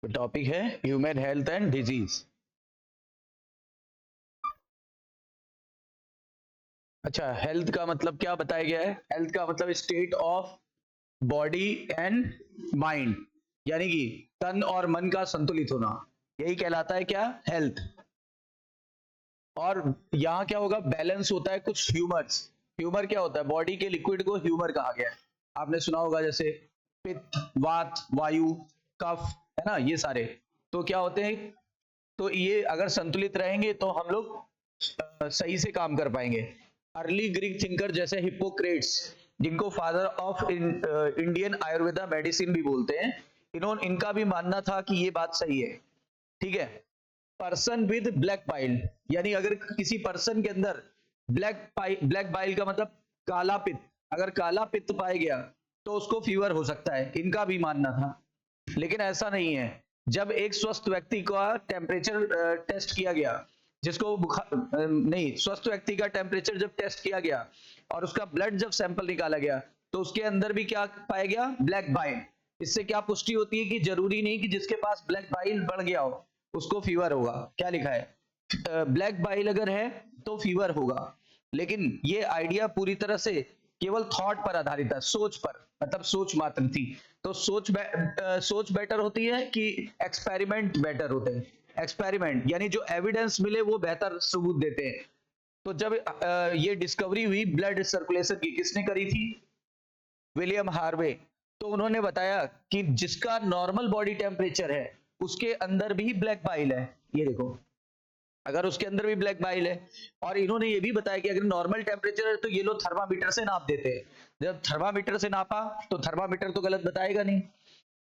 तो टॉपिक है human health and disease. अच्छा, हेल्थ का मतलब क्या बताया गया है? हेल्थ का मतलब state of body and mind, यानी कि तन और मन का संतुलित होना, यही कहलाता है क्या? हेल्थ। और यहाँ क्या होगा? बैलेंस होता है कुछ ह्यूमर्स। ह्यूमर क्या होता है? बॉडी के लिक्विड को ह्यूमर कहा गया है। आपने सुना होगा जैसे पित्त, वात, वायु, कफ, है ना, ये सारे तो क्या होते हैं? तो ये अगर संतुलित रहेंगे तो हम लोग सही से काम कर पाएंगे। अर्ली ग्रीक थिंकर जैसे हिप्पोक्रेट्स, जिनको father of Indian Ayurveda medicine भी बोलते हैं, इनका भी मानना था कि ये बात सही है। ठीक है। पर्सन विद ब्लैक बाइल, यानी अगर किसी पर्सन के अंदर ब्लैक बाइल का मतलब काला पित्त, अगर काला पित्त पाया गया तो उसको फीवर हो सकता है, इनका भी मानना था। लेकिन ऐसा नहीं है। जब एक स्वस्थ व्यक्ति का टेम्परेचर टेस्ट किया गया, जिसको बुखार नहीं, स्वस्थ व्यक्ति का टेम्परेचर जब टेस्ट किया गया और उसका ब्लड जब सैंपल निकाला गया तो उसके अंदर भी क्या पाया गया? Black bile. इससे क्या पुष्टि होती है कि जरूरी नहीं कि जिसके पास ब्लैक बाइल बढ़ गया हो उसको फीवर होगा। क्या लिखा है? ब्लैक बाइल अगर है तो फीवर होगा। लेकिन ये आइडिया पूरी तरह से केवल थॉट पर आधारित है, सोच पर, मतलब सोच मात्र थी। तो सोच बेटर होती है कि एक्सपेरिमेंट बेटर होते हैं? एक्सपेरिमेंट यानी जो एविडेंस मिले वो बेहतर सबूत देते हैं। तो जब ये डिस्कवरी हुई ब्लड सर्कुलेशन की, किसने करी थी? William Harvey. तो उन्होंने बताया कि जिसका नॉर्मल बॉडी टेम्परेचर है उसके अंदर भी ब्लैक बाइल है। ये देखो, अगर उसके अंदर भी ब्लैक बाइल है। और इन्होंने ये भी बताया कि अगर नॉर्मल टेम्परेचर है तो ये लोग थर्मामीटर से नाप देते हैं। जब थर्मामीटर से नापा तो थर्मामीटर तो गलत बताएगा नहीं।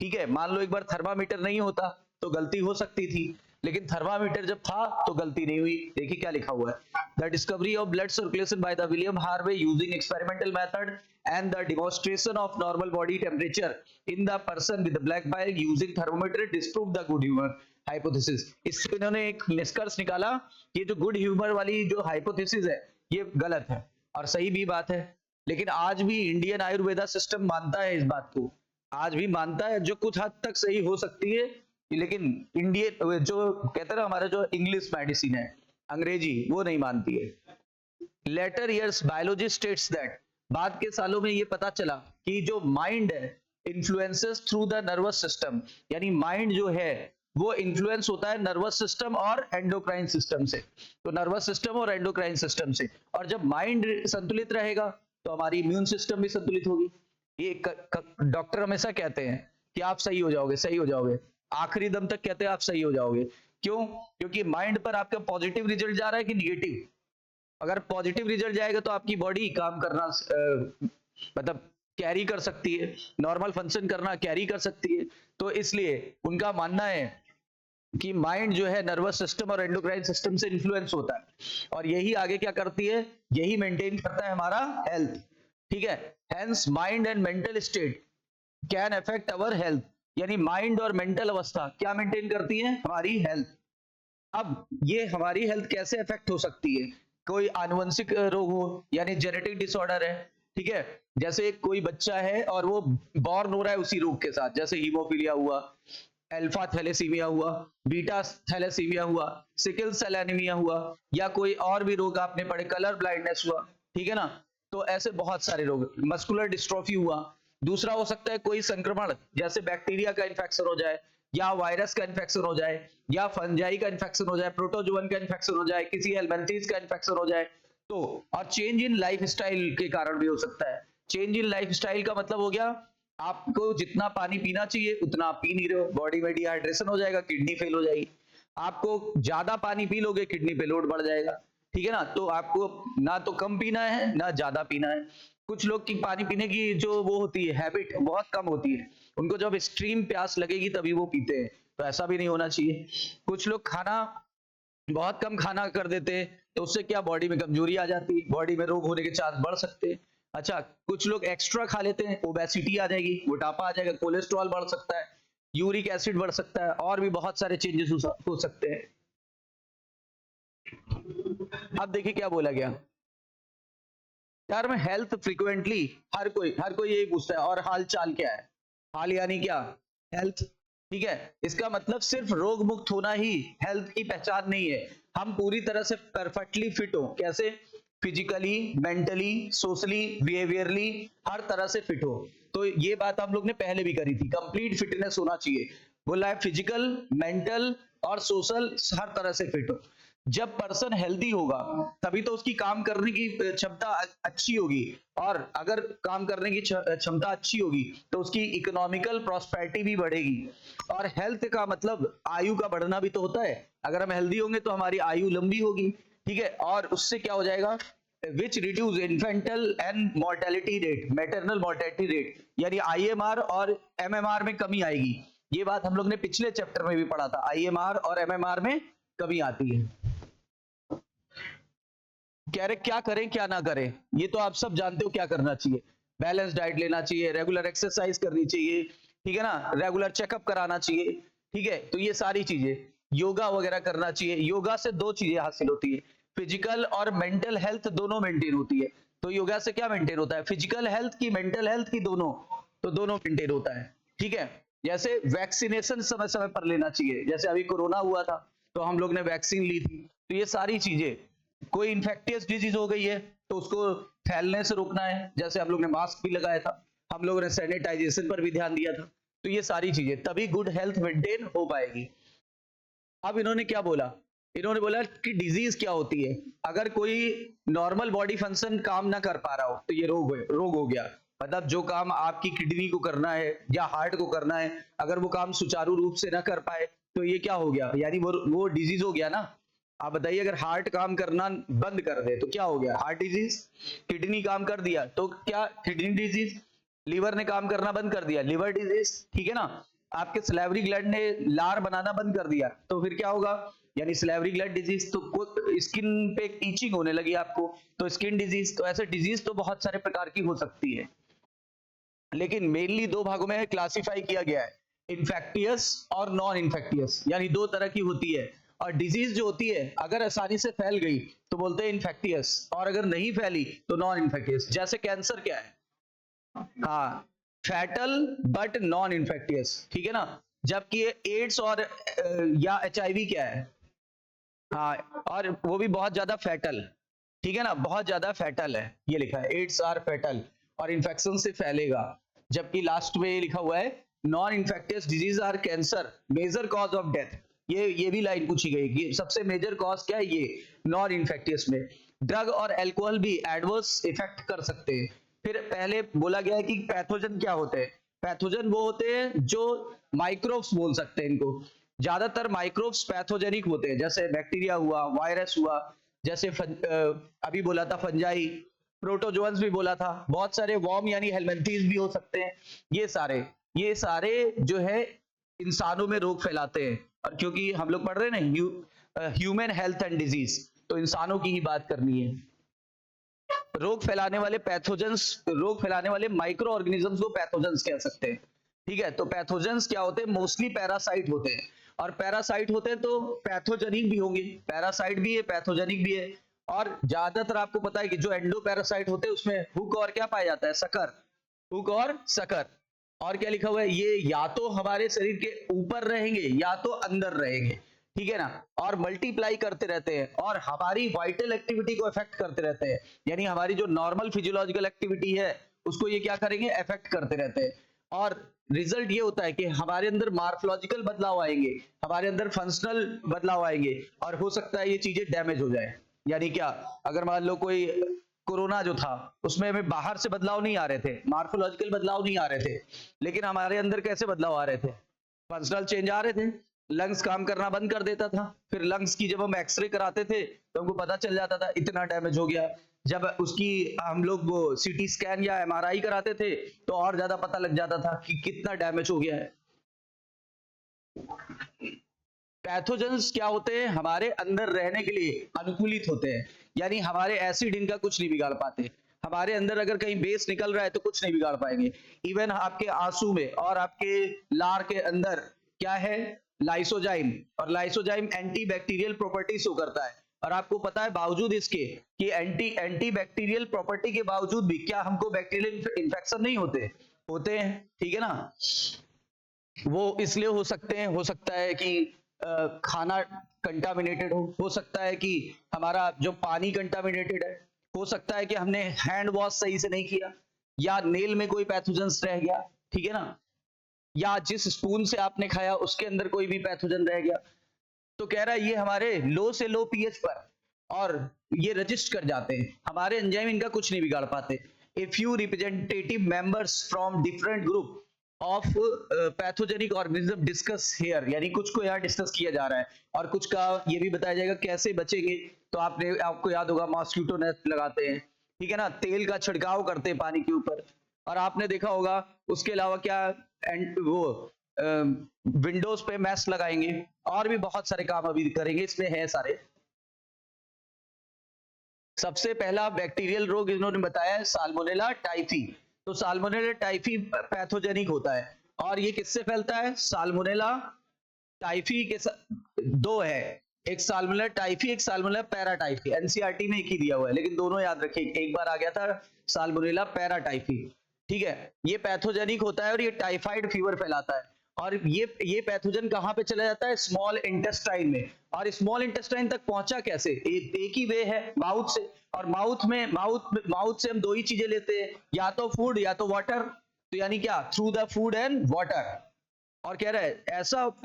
ठीक है, मान लो एक बार थर्मामीटर नहीं होता तो गलती हो सकती थी, लेकिन थर्मामीटर जब था तो गलती नहीं हुई। देखिए क्या लिखा हुआ है, the discovery of blood circulation by the William Harvey using experimental method and the demonstration of normal body temperature in the person with black bile using thermometer disprove the good humour hypothesis. इससे इन्होंने एक निष्कर्ष निकाला कि ये जो good humour वाली जो हाइपोथेसिस है ये गलत है, और सही भी बात है। लेकिन आज भी इंडियन आयुर्वेदा सिस्टम मानता है इस बात को, आज भी मानता है, जो कुछ हद तक सही हो सकती है। लेकिन इंडियन जो कहते हैं ना, हमारा जो इंग्लिश मेडिसिन है, अंग्रेजी, वो नहीं मानती है। Later years biology states that, बाद के सालों में ये पता चला कि जो माइंड है influences through the nervous system, यानी माइंड जो है वो इन्फ्लुएंस होता है नर्वस सिस्टम और एंडोक्राइन सिस्टम से। तो नर्वस सिस्टम और एंडोक्राइन सिस्टम से, और जब माइंड संतुलित रहेगा तो हमारी इम्यून सिस्टम भी संतुलित होगी। ये डॉक्टर हमेशा कहते हैं कि आप सही हो जाओगे, सही हो जाओगे, आखिरी दम तक कहते हैं आप सही हो जाओगे। क्यों? क्योंकि माइंड पर आपका पॉजिटिव रिजल्ट जा रहा है कि निगेटिव। अगर पॉजिटिव रिजल्ट जाएगा तो आपकी बॉडी काम करना मतलब कैरी कर सकती है, नॉर्मल फंक्शन करना कैरी कर सकती है। तो इसलिए उनका मानना है कि माइंड जो है नर्वस सिस्टम और एंडोक्राइन सिस्टम से इन्फ्लुएंस होता है, और यही आगे क्या करती है, यही मेंटेन करता है हमारा हेल्थ। ठीक है, hence mind and mental state can affect our health, यानी माइंड और मेंटल अवस्था क्या मेंटेन करती है? हमारी हेल्थ। अब ये हमारी हेल्थ कैसे अफेक्ट हो सकती है? कोई आनुवंशिक रोग हो, यानी जेनेटिक डिसऑर्डर है, ठीक है, जैसे कोई बच्चा है और वो बॉर्न हो रहा है उसी रोग के साथ, जैसे हीमोफीलिया हुआ, अल्फा थैलेसीमिया हुआ, बीटा थैलेसीमिया हुआ, सिकल सेल एनीमिया हुआ, या कोई और भी रोग आपने पढ़े, कलर ब्लाइंडनेस हुआ, ठीक है ना। तो ऐसे बहुत सारे रोग, मस्कुलर डिस्ट्रोफी हुआ। दूसरा हो सकता है कोई संक्रमण, जैसे बैक्टीरिया का इन्फेक्शन हो जाए, या वायरस का इन्फेक्शन हो जाए, या फंजाई का इन्फेक्शन हो जाए, प्रोटोजुअन का इन्फेक्शन हो जाए, किसी हेलमिंथेस का इन्फेक्शन हो जाए। तो और चेंज इन लाइफ स्टाइल के कारण भी हो सकता है। चेंज इन लाइफ स्टाइल का मतलब हो गया, आपको जितना पानी पीना चाहिए उतना आप पी नहीं रहे हो, बॉडी में डिहाइड्रेशन हो जाएगा, किडनी फेल हो जाएगी। आपको ज्यादा पानी पी लोगे, किडनी पे लोड बढ़ जाएगा। ठीक है ना, तो आपको ना तो कम पीना है ना ज्यादा पीना है। कुछ लोग की पानी पीने की जो वो होती है हैबिट बहुत कम होती है, उनको जब एक्सट्रीम प्यास लगेगी तभी वो पीते हैं, तो ऐसा भी नहीं होना चाहिए। कुछ लोग खाना बहुत कम खाना कर देते हैं, तो उससे क्या बॉडी में कमजोरी आ जाती है, बॉडी में रोग होने के चांस बढ़ सकते हैं। अच्छा, कुछ लोग एक्स्ट्रा खा लेते हैं, ओबेसिटी आ जाएगी, मोटापा आ जाएगा, कोलेस्ट्रॉल बढ़ सकता है, यूरिक एसिड बढ़ सकता है, और भी बहुत सारे चेंजेस हो सकते हैं। अब देखिए क्या बोला गया, टर्म हेल्थ फ्रीक्वेंटली, हर कोई यही पूछता है, और हाल चाल क्या है? हाल यानी क्या? हेल्थ। ठीक है, इसका मतलब सिर्फ रोग मुक्त होना ही हेल्थ की पहचान नहीं है, हम पूरी तरह से परफेक्टली फिट हो, कैसे, फिजिकली, मेंटली, सोशली, बिहेवियरली, हर तरह से फिट हो। तो ये बात हम लोग ने पहले भी करी थी, कंप्लीट फिटनेस होना चाहिए, बोला है फिजिकल, मेंटल और सोशल, हर तरह से फिट हो। जब पर्सन हेल्दी होगा तभी तो उसकी काम करने की क्षमता अच्छी होगी, और अगर काम करने की क्षमता अच्छी होगी तो उसकी इकोनॉमिकल प्रॉस्पेरिटी भी बढ़ेगी। और हेल्थ का मतलब आयु का बढ़ना भी तो होता है, अगर हम हेल्दी होंगे तो हमारी आयु लंबी होगी, ठीक है, और उससे क्या हो जाएगा, which reduce इन्फेंटल and mortality rate, maternal mortality rate, यानी आईएमआर और एमएमआर में कमी आएगी। ये बात हम लोग ने पिछले चैप्टर में भी पढ़ा था, आईएमआर और एमएमआर में कमी आती है। कह रहे क्या करें क्या ना करें, ये तो आप सब जानते हो क्या करना चाहिए, बैलेंस डाइट लेना चाहिए, रेगुलर एक्सरसाइज करनी चाहिए, ठीक है ना, रेगुलर चेकअप कराना चाहिए, ठीक है, तो ये सारी चीजें, योगा वगैरह करना चाहिए। योगा से दो चीजें हासिल होती है, फिजिकल और मेंटल हेल्थ दोनों मेंटेन होती है। तो योगा से क्या मेंटेन होता है, फिजिकल हेल्थ की, मेंटल हेल्थ की, दोनों, तो दोनों मेंटेन होता है, ठीक है। जैसे वैक्सीनेशन समय समय पर लेना चाहिए, जैसे अभी कोरोना हुआ था तो हम लोग ने वैक्सीन ली थी, तो ये सारी चीजें, कोई इन्फेक्टियस डिजीज हो गई है तो उसको फैलने से रोकना है, जैसे हम लोग ने मास्क भी लगाया था, हम लोगों ने सैनिटाइजेशन पर भी ध्यान दिया था, तो ये सारी चीजें, तभी गुड हेल्थ मेंटेन हो पाएगी। अब इन्होंने क्या बोला, इन्होंने बोला कि डिजीज क्या होती है, अगर कोई नॉर्मल बॉडी फंक्शन काम ना कर पा रहा हो तो ये रोग हो गया, मतलब जो काम आपकी किडनी को करना है या हार्ट को करना है, अगर वो काम सुचारू रूप से ना कर पाए तो ये क्या हो गया, यानी वो डिजीज हो गया ना। आप बताइए, अगर हार्ट काम करना बंद कर दे तो क्या हो गया, हार्ट डिजीज, किडनी काम कर दिया तो क्या, किडनी डिजीज, लीवर ने काम करना बंद कर दिया, लीवर डिजीज, ठीक है ना, आपके सलेवरी ग्लैंड ने लार बनाना बंद कर दिया तो फिर क्या होगा, यानी सलेवरी ग्लैंड डिजीज, तो स्किन पे ईचिंग होने लगी आपको तो स्किन डिजीज, तो ऐसे डिजीज तो बहुत सारे प्रकार की हो सकती है, लेकिन मेनली दो भागों में क्लासिफाई किया गया है, इन्फेक्टियस और नॉन इन्फेक्टियस, यानी दो तरह की होती है। और डिजीज जो होती है अगर आसानी से फैल गई तो बोलते हैं इन्फेक्टियस, और अगर नहीं फैली तो नॉन इन्फेक्टियस। जैसे कैंसर क्या है, हाँ, फैटल बट नॉन इन्फेक्टियस, ठीक है ना, जबकि एड्स और या एचआईवी क्या है, हाँ, और वो भी बहुत ज्यादा फैटल, ठीक है ना, बहुत ज्यादा फैटल है, ये लिखा है एड्स आर फैटल और इन्फेक्शन से फैलेगा, जबकि लास्ट में ये लिखा हुआ है non infectious disease are cancer major cause of death. ये भी लाइन पूछी गई कि सबसे मेजर कॉज क्या है, ये नॉन इन्फेक्टियस में। ड्रग और अल्कोहल भी एडवर्स इफेक्ट कर सकते हैं। फिर पहले बोला गया है कि पैथोजन क्या होते हैं, पैथोजन वो होते हैं जो माइक्रोब्स बोल सकते हैं इनको, ज्यादातर माइक्रोब्स पैथोजेनिक होते हैं, जैसे बैक्टीरिया हुआ, वायरस हुआ, जैसे अभी बोला था फंजाई, प्रोटोजोअन्स भी बोला था, बहुत सारे वॉर्म यानी हेलमिंथीज भी हो सकते हैं, ये सारे जो है इंसानों में रोग फैलाते हैं। और क्योंकि हम लोग पढ़ रहे हैं ना ह्यूमन हेल्थ एंड डिजीज, तो इंसानों की ही बात करनी है। रोग फैलाने वाले माइक्रो ऑर्गेनिजम्स को पैथोजेंस कह सकते हैं, ठीक है। तो पैथोजेंस क्या होते हैं, मोस्टली पैरासाइट होते हैं, और पैरासाइट होते हैं तो पैथोजेनिक भी होंगे, पैरासाइट भी है पैथोजेनिक भी है। और ज्यादातर आपको पता है कि जो एंडो पैरासाइट होते हैं उसमें हुक और क्या पाया जाता है, सकर, हुक और सकर। और क्या लिखा हुआ है, ये या तो हमारे शरीर के ऊपर रहेंगे या तो अंदर रहेंगे, ठीक है ना, और मल्टीप्लाई करते रहते हैं और हमारी वाइटल एक्टिविटी को इफेक्ट करते रहते हैं, यानी हमारी जो नॉर्मल फिजियोलॉजिकल एक्टिविटी है उसको ये क्या करेंगे, इफेक्ट करते रहते हैं। और रिजल्ट ये होता है कि हमारे अंदर मार्फोलॉजिकल बदलाव आएंगे, हमारे अंदर फंक्शनल बदलाव आएंगे, और हो सकता है ये चीजें डैमेज हो जाए। यानी क्या, अगर मान लो कोई कोरोना जो था उसमें हमें बाहर से बदलाव नहीं आ रहे थे, मार्फोलॉजिकल बदलाव नहीं आ रहे थे, लेकिन हमारे अंदर कैसे बदलाव आ रहे थे, फंक्शनल चेंज आ रहे थे, लंग्स काम करना बंद कर देता था, फिर लंग्स की जब हम एक्सरे कराते थे तो हमको पता चल जाता था इतना डैमेज हो गया, जब उसकी हम लोग वो सीटी स्कैन या एमआरआई कराते थे तो और ज्यादा पता लग जाता था कि कितना डैमेज हो गया है। पैथोजेंस क्या होते हैं, हमारे अंदर रहने के लिए अनुकूलित होते हैं, यानी हमारे एसिड इनका कुछ नहीं बिगाड़ पाते, हमारे अंदर अगर कहीं बेस निकल रहा है तो कुछ नहीं बिगाड़ पाएंगे। इवन आपके आंसू में और आपके लार के अंदर क्या है, लाइसोजाइम, और lysozyme anti bacterial property show करता है। और आपको पता है बावजूद इसके कि एंटी बैक्टीरियल प्रॉपर्टी के बावजूद भी क्या हमको बैक्टीरियल इन्फेक्शन नहीं होते हैं, ठीक है ना। वो इसलिए हो सकता है कि खाना कंटामिनेटेड हो सकता है कि हमारा जो पानी कंटामिनेटेड है, हो सकता है कि हमने हैंड वॉश सही से नहीं किया, या नेल में कोई पैथोजेंस रह गया, ठीक है ना, या जिस स्पून से आपने खाया उसके अंदर कोई भी पैथोजन रह गया। तो कह रहा है ये हमारे लो से लो पीएच पर और ये रजिस्ट कर जाते हैं, हमारे एंजाइम इनका कुछ नहीं बिगाड़ पाते। A few representative members from different group of pathogenic organism discuss hair, यानी कुछ को यहाँ डिस्कस किया जा रहा है और कुछ का ये भी बताया जाएगा कैसे बचेंगे। तो आपको याद होगा मॉस्किटो नेट लगाते हैं, ठीक है ना, तेल का छिड़काव करते हैं पानी के ऊपर, और आपने देखा होगा उसके अलावा क्या एंड वो विंडोज पे मैश लगाएंगे, और भी बहुत सारे काम अभी करेंगे, इसमें है सारे। सबसे पहला बैक्टीरियल रोग इन्होंने बताया है साल्मोनेला टाइफी। तो साल्मोनेला टाइफी पैथोजेनिक होता है, और ये किससे फैलता है? साल्मोनेला टाइफी के दो है, एक साल्मोनेला टाइफी, एक साल्मोनेला पैराटाइफी। एनसीईआरटी में एक ही दिया हुआ है, लेकिन दोनों याद रखिए, एक बार आ गया था साल्मोनेला पैराटाइफी, ठीक है। ये पैथोजेनिक होता है और ये टाइफाइड फीवर फैलाता है, और ये पैथोजन कहाँ पे चला जाता है? स्मॉल इंटेस्टाइन में। और स्मॉल इंटेस्टाइन तक पहुंचा कैसे? एक ही वे है, माउथ से। और माउथ से हम दो ही चीजें लेते हैं, या तो फूड या तो वाटर। तो यानी क्या? Through the food and water. और कह रहा है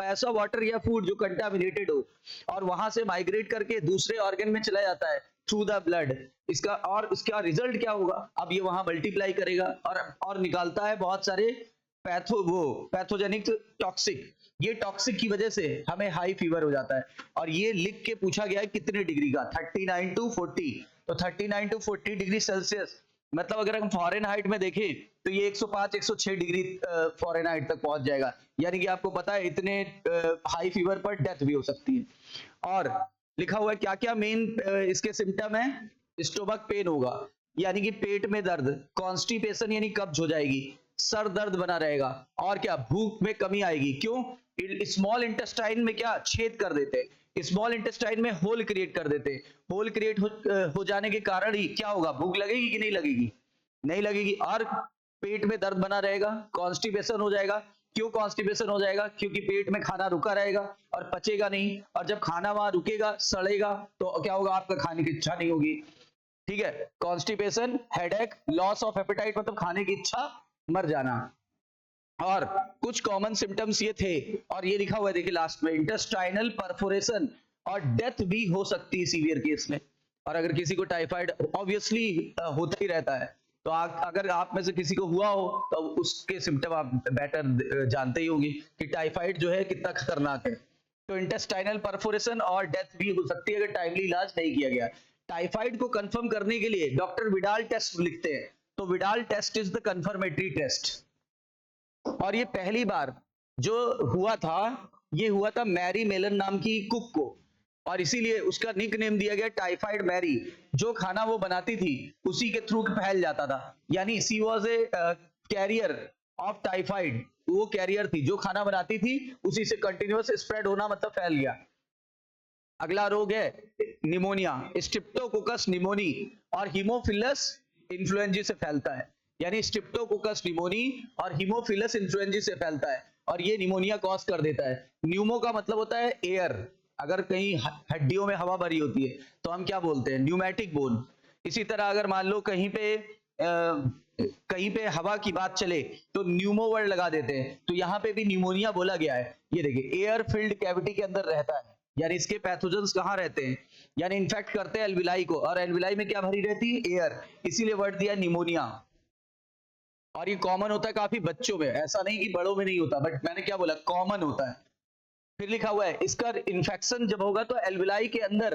ऐसा वाटर या फूड जो कंटामिनेटेड हो और वहां से माइग्रेट करके दूसरे ऑर्गन में चला जाता है थ्रू द ब्लड। इसका रिजल्ट क्या होगा? अब ये वहां मल्टीप्लाई करेगा और निकालता है बहुत सारे पैथोजेनिक टॉक्सिक। ये टॉक्सिक की वजह से हमें हाई फीवर हो जाता है, और ये लिख के पूछा गया है कितने डिग्री का? 39 टू 40। तो 39 टू 40 डिग्री सेल्सियस, मतलब अगर हम फॉरेनहाइट में देखें तो ये 105 106 डिग्री फॉरेनहाइट तक पहुंच जाएगा। यानी कि आपको पता है इतने हाई फीवर पर डेथ भी हो सकती है। और लिखा हुआ है क्या क्या मेन इसके सिम्टम है? स्टोमक पेन होगा, यानी कि पेट में दर्द, कॉन्स्टिपेशन यानी कब्ज हो जाएगी, सर दर्द बना रहेगा, और क्या? भूख में कमी आएगी। क्यों? स्मॉल इंटेस्टाइन में क्या छेद कर देते हैं, स्मॉल इंटेस्टाइन में होल क्रिएट कर देते हैं। होल क्रिएट हो जाने के कारण ही क्या होगा? भूख लगेगी कि नहीं लगेगी? नहीं लगेगी। और पेट में दर्द बना रहेगा, कॉन्स्टिपेशन हो जाएगा। क्यों कॉन्स्टिपेशन हो जाएगा? क्योंकि पेट में खाना रुका रहेगा और पचेगा नहीं, और जब खाना वहां रुकेगा, सड़ेगा, तो क्या होगा? आपका खाने की इच्छा नहीं होगी, ठीक है। Constipation, headache, loss of appetite, मतलब खाने की इच्छा मर जाना। और कुछ कॉमन सिम्टम्स ये थे, और ये लिखा हुआ है देखिए लास्ट में, इंटेस्टाइनल परफोरेशन, और डेथ भी हो सकती है सीवियर केस में। और अगर किसी को टाइफाइड ऑब्वियसली होता ही रहता है, तो अगर आप में से किसी को हुआ हो तो उसके सिम्टम आप बेटर जानते ही होंगे कि टाइफाइड जो है कितना खतरनाक है। तो इंटेस्टाइनल परफोरेशन और डेथ भी हो सकती है अगर टाइमली इलाज नहीं किया गया। टाइफाइड को कंफर्म करने के लिए डॉक्टर विडाल टेस्ट लिखते हैं। तो Widal test is the confirmatory test, और ये पहली बार जो हुआ था, ये हुआ था मैरी मेलन नाम की कुक को, और इसीलिए उसका निक नेम दिया गया टाइफाइड मैरी। जो खाना वो बनाती थी उसी के थ्रू फैल जाता था, यानी she was a carrier of typhoid. वो कैरियर थी, जो खाना बनाती थी उसी से कंटिन्यूअस स्प्रेड होना, मतलब फैल गया। अगला रोग है निमोनिया, स्ट्रिप्टोकोकस निमोनी, और हीमोफिलस इन्फ्लुएंजा से फैलता है। यानी स्ट्रिप्टोकोकस निमोनी और हीमोफिलस इन्फ्लुएंजा से फैलता है, और ये निमोनिया कॉज कर देता है। न्यूमो का मतलब होता है एयर, अगर कहीं हड्डियों में हवा भरी होती है तो हम क्या बोलते हैं? Pneumatic bone. इसी तरह अगर मान लो कहीं पे हवा की बात चले तो न्यूमो वर्ड लगा देते हैं, तो यहाँ पे भी न्यूमोनिया बोला गया है। ये देखिए एयर फिल्ड कैविटी के अंदर रहता है, यानी इसके पैथोजेंस कहाँ रहते हैं? यानी इन्फेक्ट करते हैं एल्विलाई को, और एल्विलाई में क्या भरी रहती है? एयर, इसीलिए वर्ड दिया निमोनिया। और ये कॉमन होता है काफी बच्चों में, ऐसा नहीं कि बड़ों में नहीं होता, बट मैंने क्या बोला, कॉमन होता है। फिर लिखा हुआ है इसका इन्फेक्शन जब होगा तो एल्विलाई के अंदर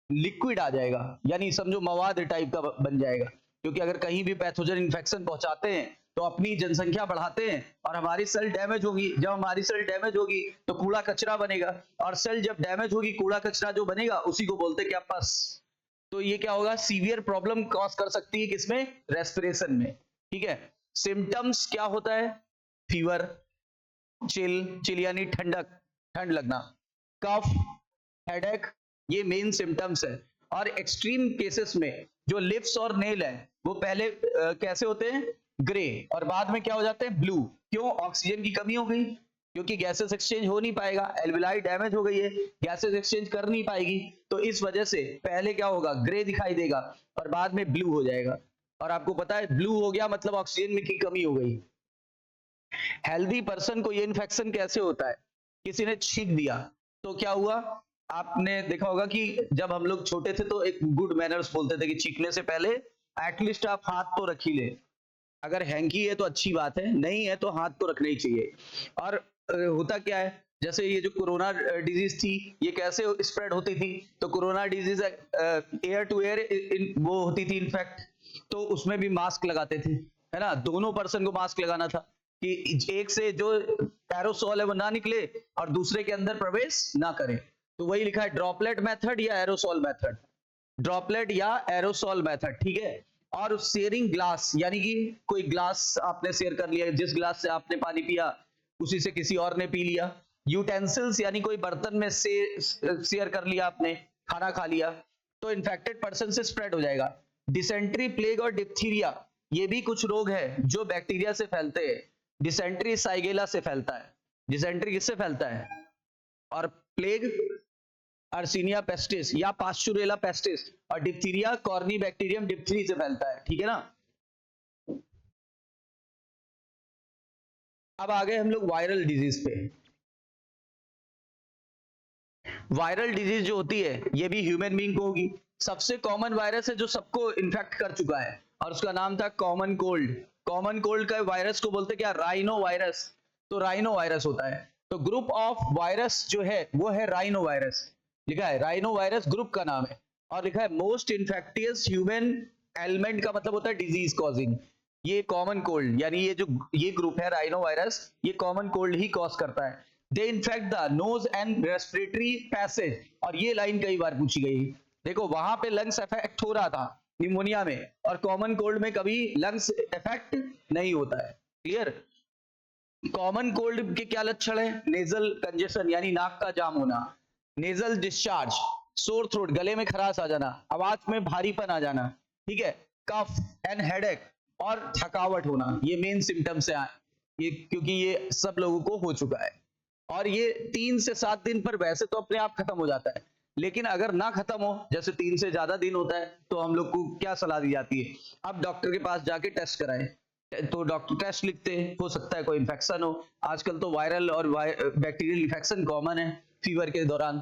लिक्विड आ जाएगा, यानी समझो मवाद टाइप का बन जाएगा। क्योंकि अगर कहीं भी पैथोजन इन्फेक्शन पहुंचाते हैं तो अपनी जनसंख्या बढ़ाते हैं और हमारी सेल डैमेज होगी। जब हमारी सेल डैमेज होगी तो कूड़ा कचरा बनेगा, और सेल जब डैमेज होगी, कूड़ा कचरा जो बनेगा उसी को बोलते हैं क्या? पस। तो ये क्या होगा? सीवियर प्रॉब्लम कॉज कर सकती है, किसमें? रेस्पिरेशन में, ठीक है। सिम्टम्स क्या होता है? फीवर, चिल यानी ठंडक, ठंड लगना, कफ, हेडेक, ये मेन सिम्टम्स है। और एक्सट्रीम केसेस में जो लिप्स और नेल है वो पहले कैसे होते हैं? ग्रे, और बाद में क्या हो जाते हैं? ब्लू। क्यों? ऑक्सीजन की कमी हो गई, क्योंकि गैसेस एक्सचेंज हो नहीं पाएगा, एल्विलाई डैमेज हो गई है, गैसेस एक्सचेंज कर नहीं पाएगी, तो इस वजह से पहले क्या होगा, ग्रे दिखाई देगा और बाद में ब्लू हो जाएगा। और आपको पता है ब्लू हो गया मतलब ऑक्सीजन में की कमी हो गई। हेल्दी पर्सन को ये इन्फेक्शन कैसे होता है, किसी ने छींक दिया तो क्या हुआ, आपने देखा होगा कि जब हम लोग छोटे थे तो एक गुड मैनर्स बोलते थे कि छींकने से पहले एटलीस्ट आप हाथ तो रख ही ले, अगर हैंकी है तो अच्छी बात है, नहीं है तो हाथ तो रखना ही चाहिए। और होता क्या है, जैसे ये जो कोरोना डिजीज थी ये कैसे स्प्रेड होती थी, तो corona disease air to air वो होती थी इनफैक्ट, तो उसमें भी मास्क लगाते थे, है ना, दोनों पर्सन को मास्क लगाना था कि एक से जो एरोसोल है वो ना निकले और दूसरे के अंदर प्रवेश ना करे। तो वही लिखा है ड्रॉपलेट मेथड या एरोसोल मेथड, ड्रॉपलेट या एरोसोल मेथड, ठीक है। और शेयरिंग ग्लास, यानी कि कोई ग्लास आपने शेयर कर लिया, जिस ग्लास से आपने पानी पिया उसी से किसी और ने पी लिया। यूटेंसिल्स, यानी कोई बर्तन में से शेयर कर लिया आपने, खाना खा लिया, तो इन्फेक्टेड पर्सन से स्प्रेड हो जाएगा। डिसेंट्री, प्लेग और डिप्थीरिया, ये भी कुछ रोग है जो बैक्टीरिया से फैलते हैं। डिसेंट्री साइगेला से फैलता है, डिसेंट्री किससे फैलता है, और प्लेग अर्सिनिया पेस्टिस या पास्चुरेला पेस्टिस, और डिप्थीरिया कॉर्नी बैक्टीरियम डिप्थरी से फैलता है, ठीक है ना। अब आ गए हम लोग वायरल डिजीज पे। वायरल डिजीज जो होती है ये भी ह्यूमन बीइंग को होगी। सबसे कॉमन वायरस है जो सबको इन्फेक्ट कर चुका है और उसका नाम था कॉमन कोल्ड। कॉमन कोल्ड का वायरस को बोलते क्या, राइनो वायरस, तो राइनो वायरस होता है। तो ग्रुप ऑफ वायरस जो है वो है राइनो वायरस, लिखा है राइनो वायरस ग्रुप का नाम है, और लिखा है मोस्ट इन्फेक्टियस ह्यूमन एलिमेंट का मतलब होता है डिजीज कॉजिंग। ये कॉमन कोल्ड यानी ये ग्रुप है राइनो वायरस, ये कॉमन कोल्ड ही कॉज करता है। They infect the nose and respiratory passage, और ये लाइन कई बार पूछी गई। देखो वहां पे लंग्स इफेक्ट हो रहा था निमोनिया में, और कॉमन कोल्ड में कभी लंग्स इफेक्ट नहीं होता है, क्लियर। कॉमन कोल्ड के क्या लक्षण है, नेजल कंजेशन यानी नाक का जाम होना, नेजल डिस्चार्ज, सोर थ्रोट गले में खराश आ जाना, आवाज में भारीपन आ जाना, ठीक है, कफ एंड हेडेक और थकावट होना, ये मेन सिम्टम्स है ये, क्योंकि ये सब लोगों को हो चुका है। और ये 3 से 7 दिन पर वैसे तो अपने आप खत्म हो जाता है, लेकिन अगर ना खत्म हो, जैसे 3 से ज्यादा दिन होता है, तो हम लोग को क्या सलाह दी जाती है, आप डॉक्टर के पास जाके टेस्ट कराएं। तो डॉक्टर टेस्ट लिखते हैं, हो सकता है कोई इंफेक्शन हो, आजकल तो वायरल और बैक्टीरियल इंफेक्शन कॉमन है फीवर के दौरान।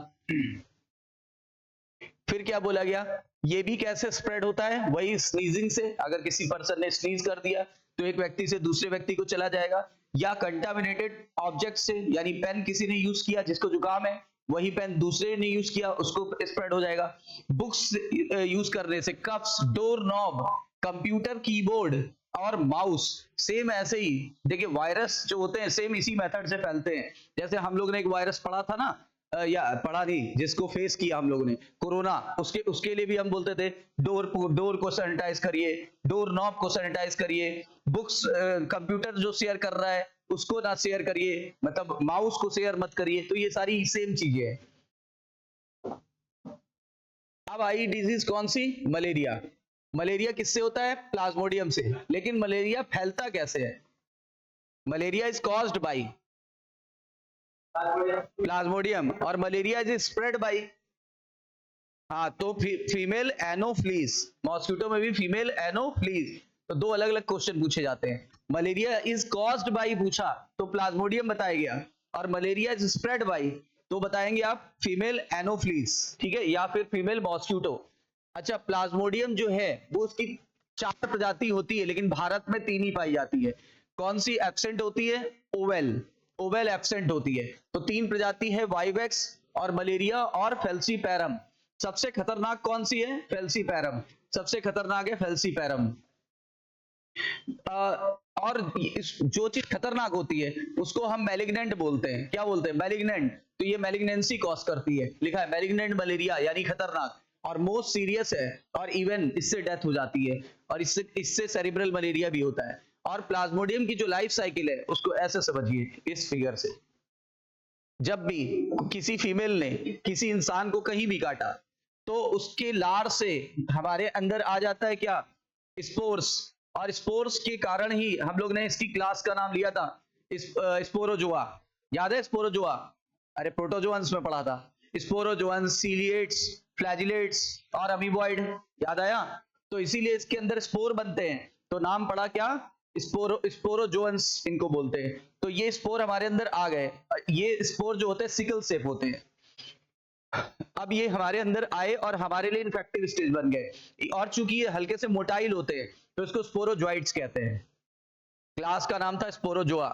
फिर क्या बोला गया, ये भी कैसे स्प्रेड होता है, वही स्नीजिंग से, अगर किसी पर्सन ने स्नीज कर दिया तो एक व्यक्ति से दूसरे व्यक्ति को चला जाएगा, या कंटामिनेटेड ऑब्जेक्ट से, यानी पेन किसी ने यूज किया जिसको जुकाम है, वही पेन दूसरे ने यूज किया उसको स्प्रेड हो जाएगा। बुक्स यूज करने से, cups, door knob, computer keyboard और माउस, सेम ऐसे ही देखिए वायरस जो होते हैं सेम इसी मेथड से फैलते हैं। जैसे हम लोग ने एक वायरस पढ़ा था ना, या पढ़ा नहीं, जिसको फेस किया हम लोगों ने, कोरोना, उसके लिए भी हम बोलते थे डोर को सैनिटाइज करिए, डोर नॉब को सैनिटाइज करिए, बुक्स कंप्यूटर जो शेयर कर रहा है उसको ना शेयर करिए, मतलब माउस को शेयर मत करिए, तो ये सारी सेम चीजें हैं। अब आई डिजीज कौन सी, मलेरिया। मलेरिया किससे होता है, प्लाज्मोडियम से, लेकिन मलेरिया फैलता कैसे है, malaria is caused by Plasmodium, और मलेरिया इज स्प्रेड बाई, हाँ, तो फीमेल एनोफ्लीज, मॉस्किटो में भी फीमेल एनोफ्लीज। तो 2 अलग अलग क्वेश्चन पूछे जाते हैं, मलेरिया इज कॉज्ड बाई पूछा तो प्लाज्मोडियम बताया गया, और मलेरिया इज स्प्रेड बाई तो बताएंगे आप फीमेल एनोफ्लीज, ठीक है, या फिर फीमेल मॉस्किटो। अच्छा, प्लाज्मोडियम जो है वो उसकी 4 प्रजाति होती है, लेकिन भारत में 3 ही पाई जाती है। कौन सी एब्सेंट होती है, ओवेल, ओवेल एब्सेंट होती है। तो 3 प्रजाति है, वाइवेक्स और मलेरिया और फेल्सीपैरम। सबसे खतरनाक कौन सी है, फेल्सीपैरम, सबसे खतरनाक है फेल्सीपैरम। और जो चीज खतरनाक होती है उसको हम मैलिग्नेंट बोलते हैं, क्या बोलते हैं, मैलिग्नेंट, तो ये मैलिग्नेंसी कॉज करती है, लिखा है मैलिग्नेंट मलेरिया यानी खतरनाक, और मोस्ट सीरियस है, और इवन इससे डेथ हो जाती है, और इससे सेरिब्रल मलेरिया भी होता है। और प्लाज्मोडियम की जो लाइफ साइकिल है उसको ऐसे समझिए इस फिगर से, जब भी किसी फीमेल ने किसी इंसान को कहीं भी काटा तो उसके लार से हमारे अंदर आ जाता है क्या, स्पोर्स, और स्पोर्स के कारण ही हम लोग ने इसकी क्लास का नाम लिया था स्पोरोजोआ। याद है स्पोरोजोआ? अरे प्रोटोजोअन्स में पढ़ा था। स्पोरोजोअन्स, सीलिएट्स, फ्लैजिलेट्स और अमीबॉइड, याद आया? तो इसीलिए इसके अंदर स्पोर बनते हैं, तो नाम पड़ा क्या? स्पोरोजोअन्स इनको बोलते हैं। तो ये स्पोर हमारे अंदर आ गए, ये स्पोर जो होते हैं सिकल शेप होते हैं। अब ये हमारे अंदर आए और हमारे लिए इन्फेक्टिव स्टेज बन गए, और चूंकि ये हल्के से मोटाइल होते हैं तो इसको स्पोरोजोइट्स कहते हैं। क्लास का नाम था स्पोरोजोआ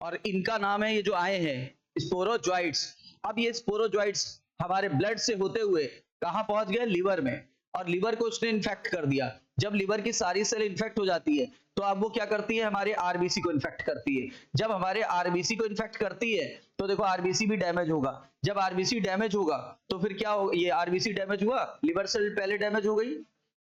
और इनका नाम है ये जो आए हैं स्पोरोजोइट्स। अब ये स्पोरोजोइट्स हमारे ब्लड से होते हुए कहां पहुंच गए? लिवर में, और लिवर को उसने इन्फेक्ट कर दिया। जब लिवर की सारी सेल इन्फेक्ट हो जाती है तो अब वो क्या करती है? हमारे आरबीसी को इन्फेक्ट करती है। जब हमारे आरबीसी को इन्फेक्ट करती है तो देखो आरबीसी भी डैमेज होगा। जब आरबीसी डैमेज होगा तो फिर क्या हो? ये आरबीसी डैमेज हुआ, लिवर सेल पहले डैमेज हो गई।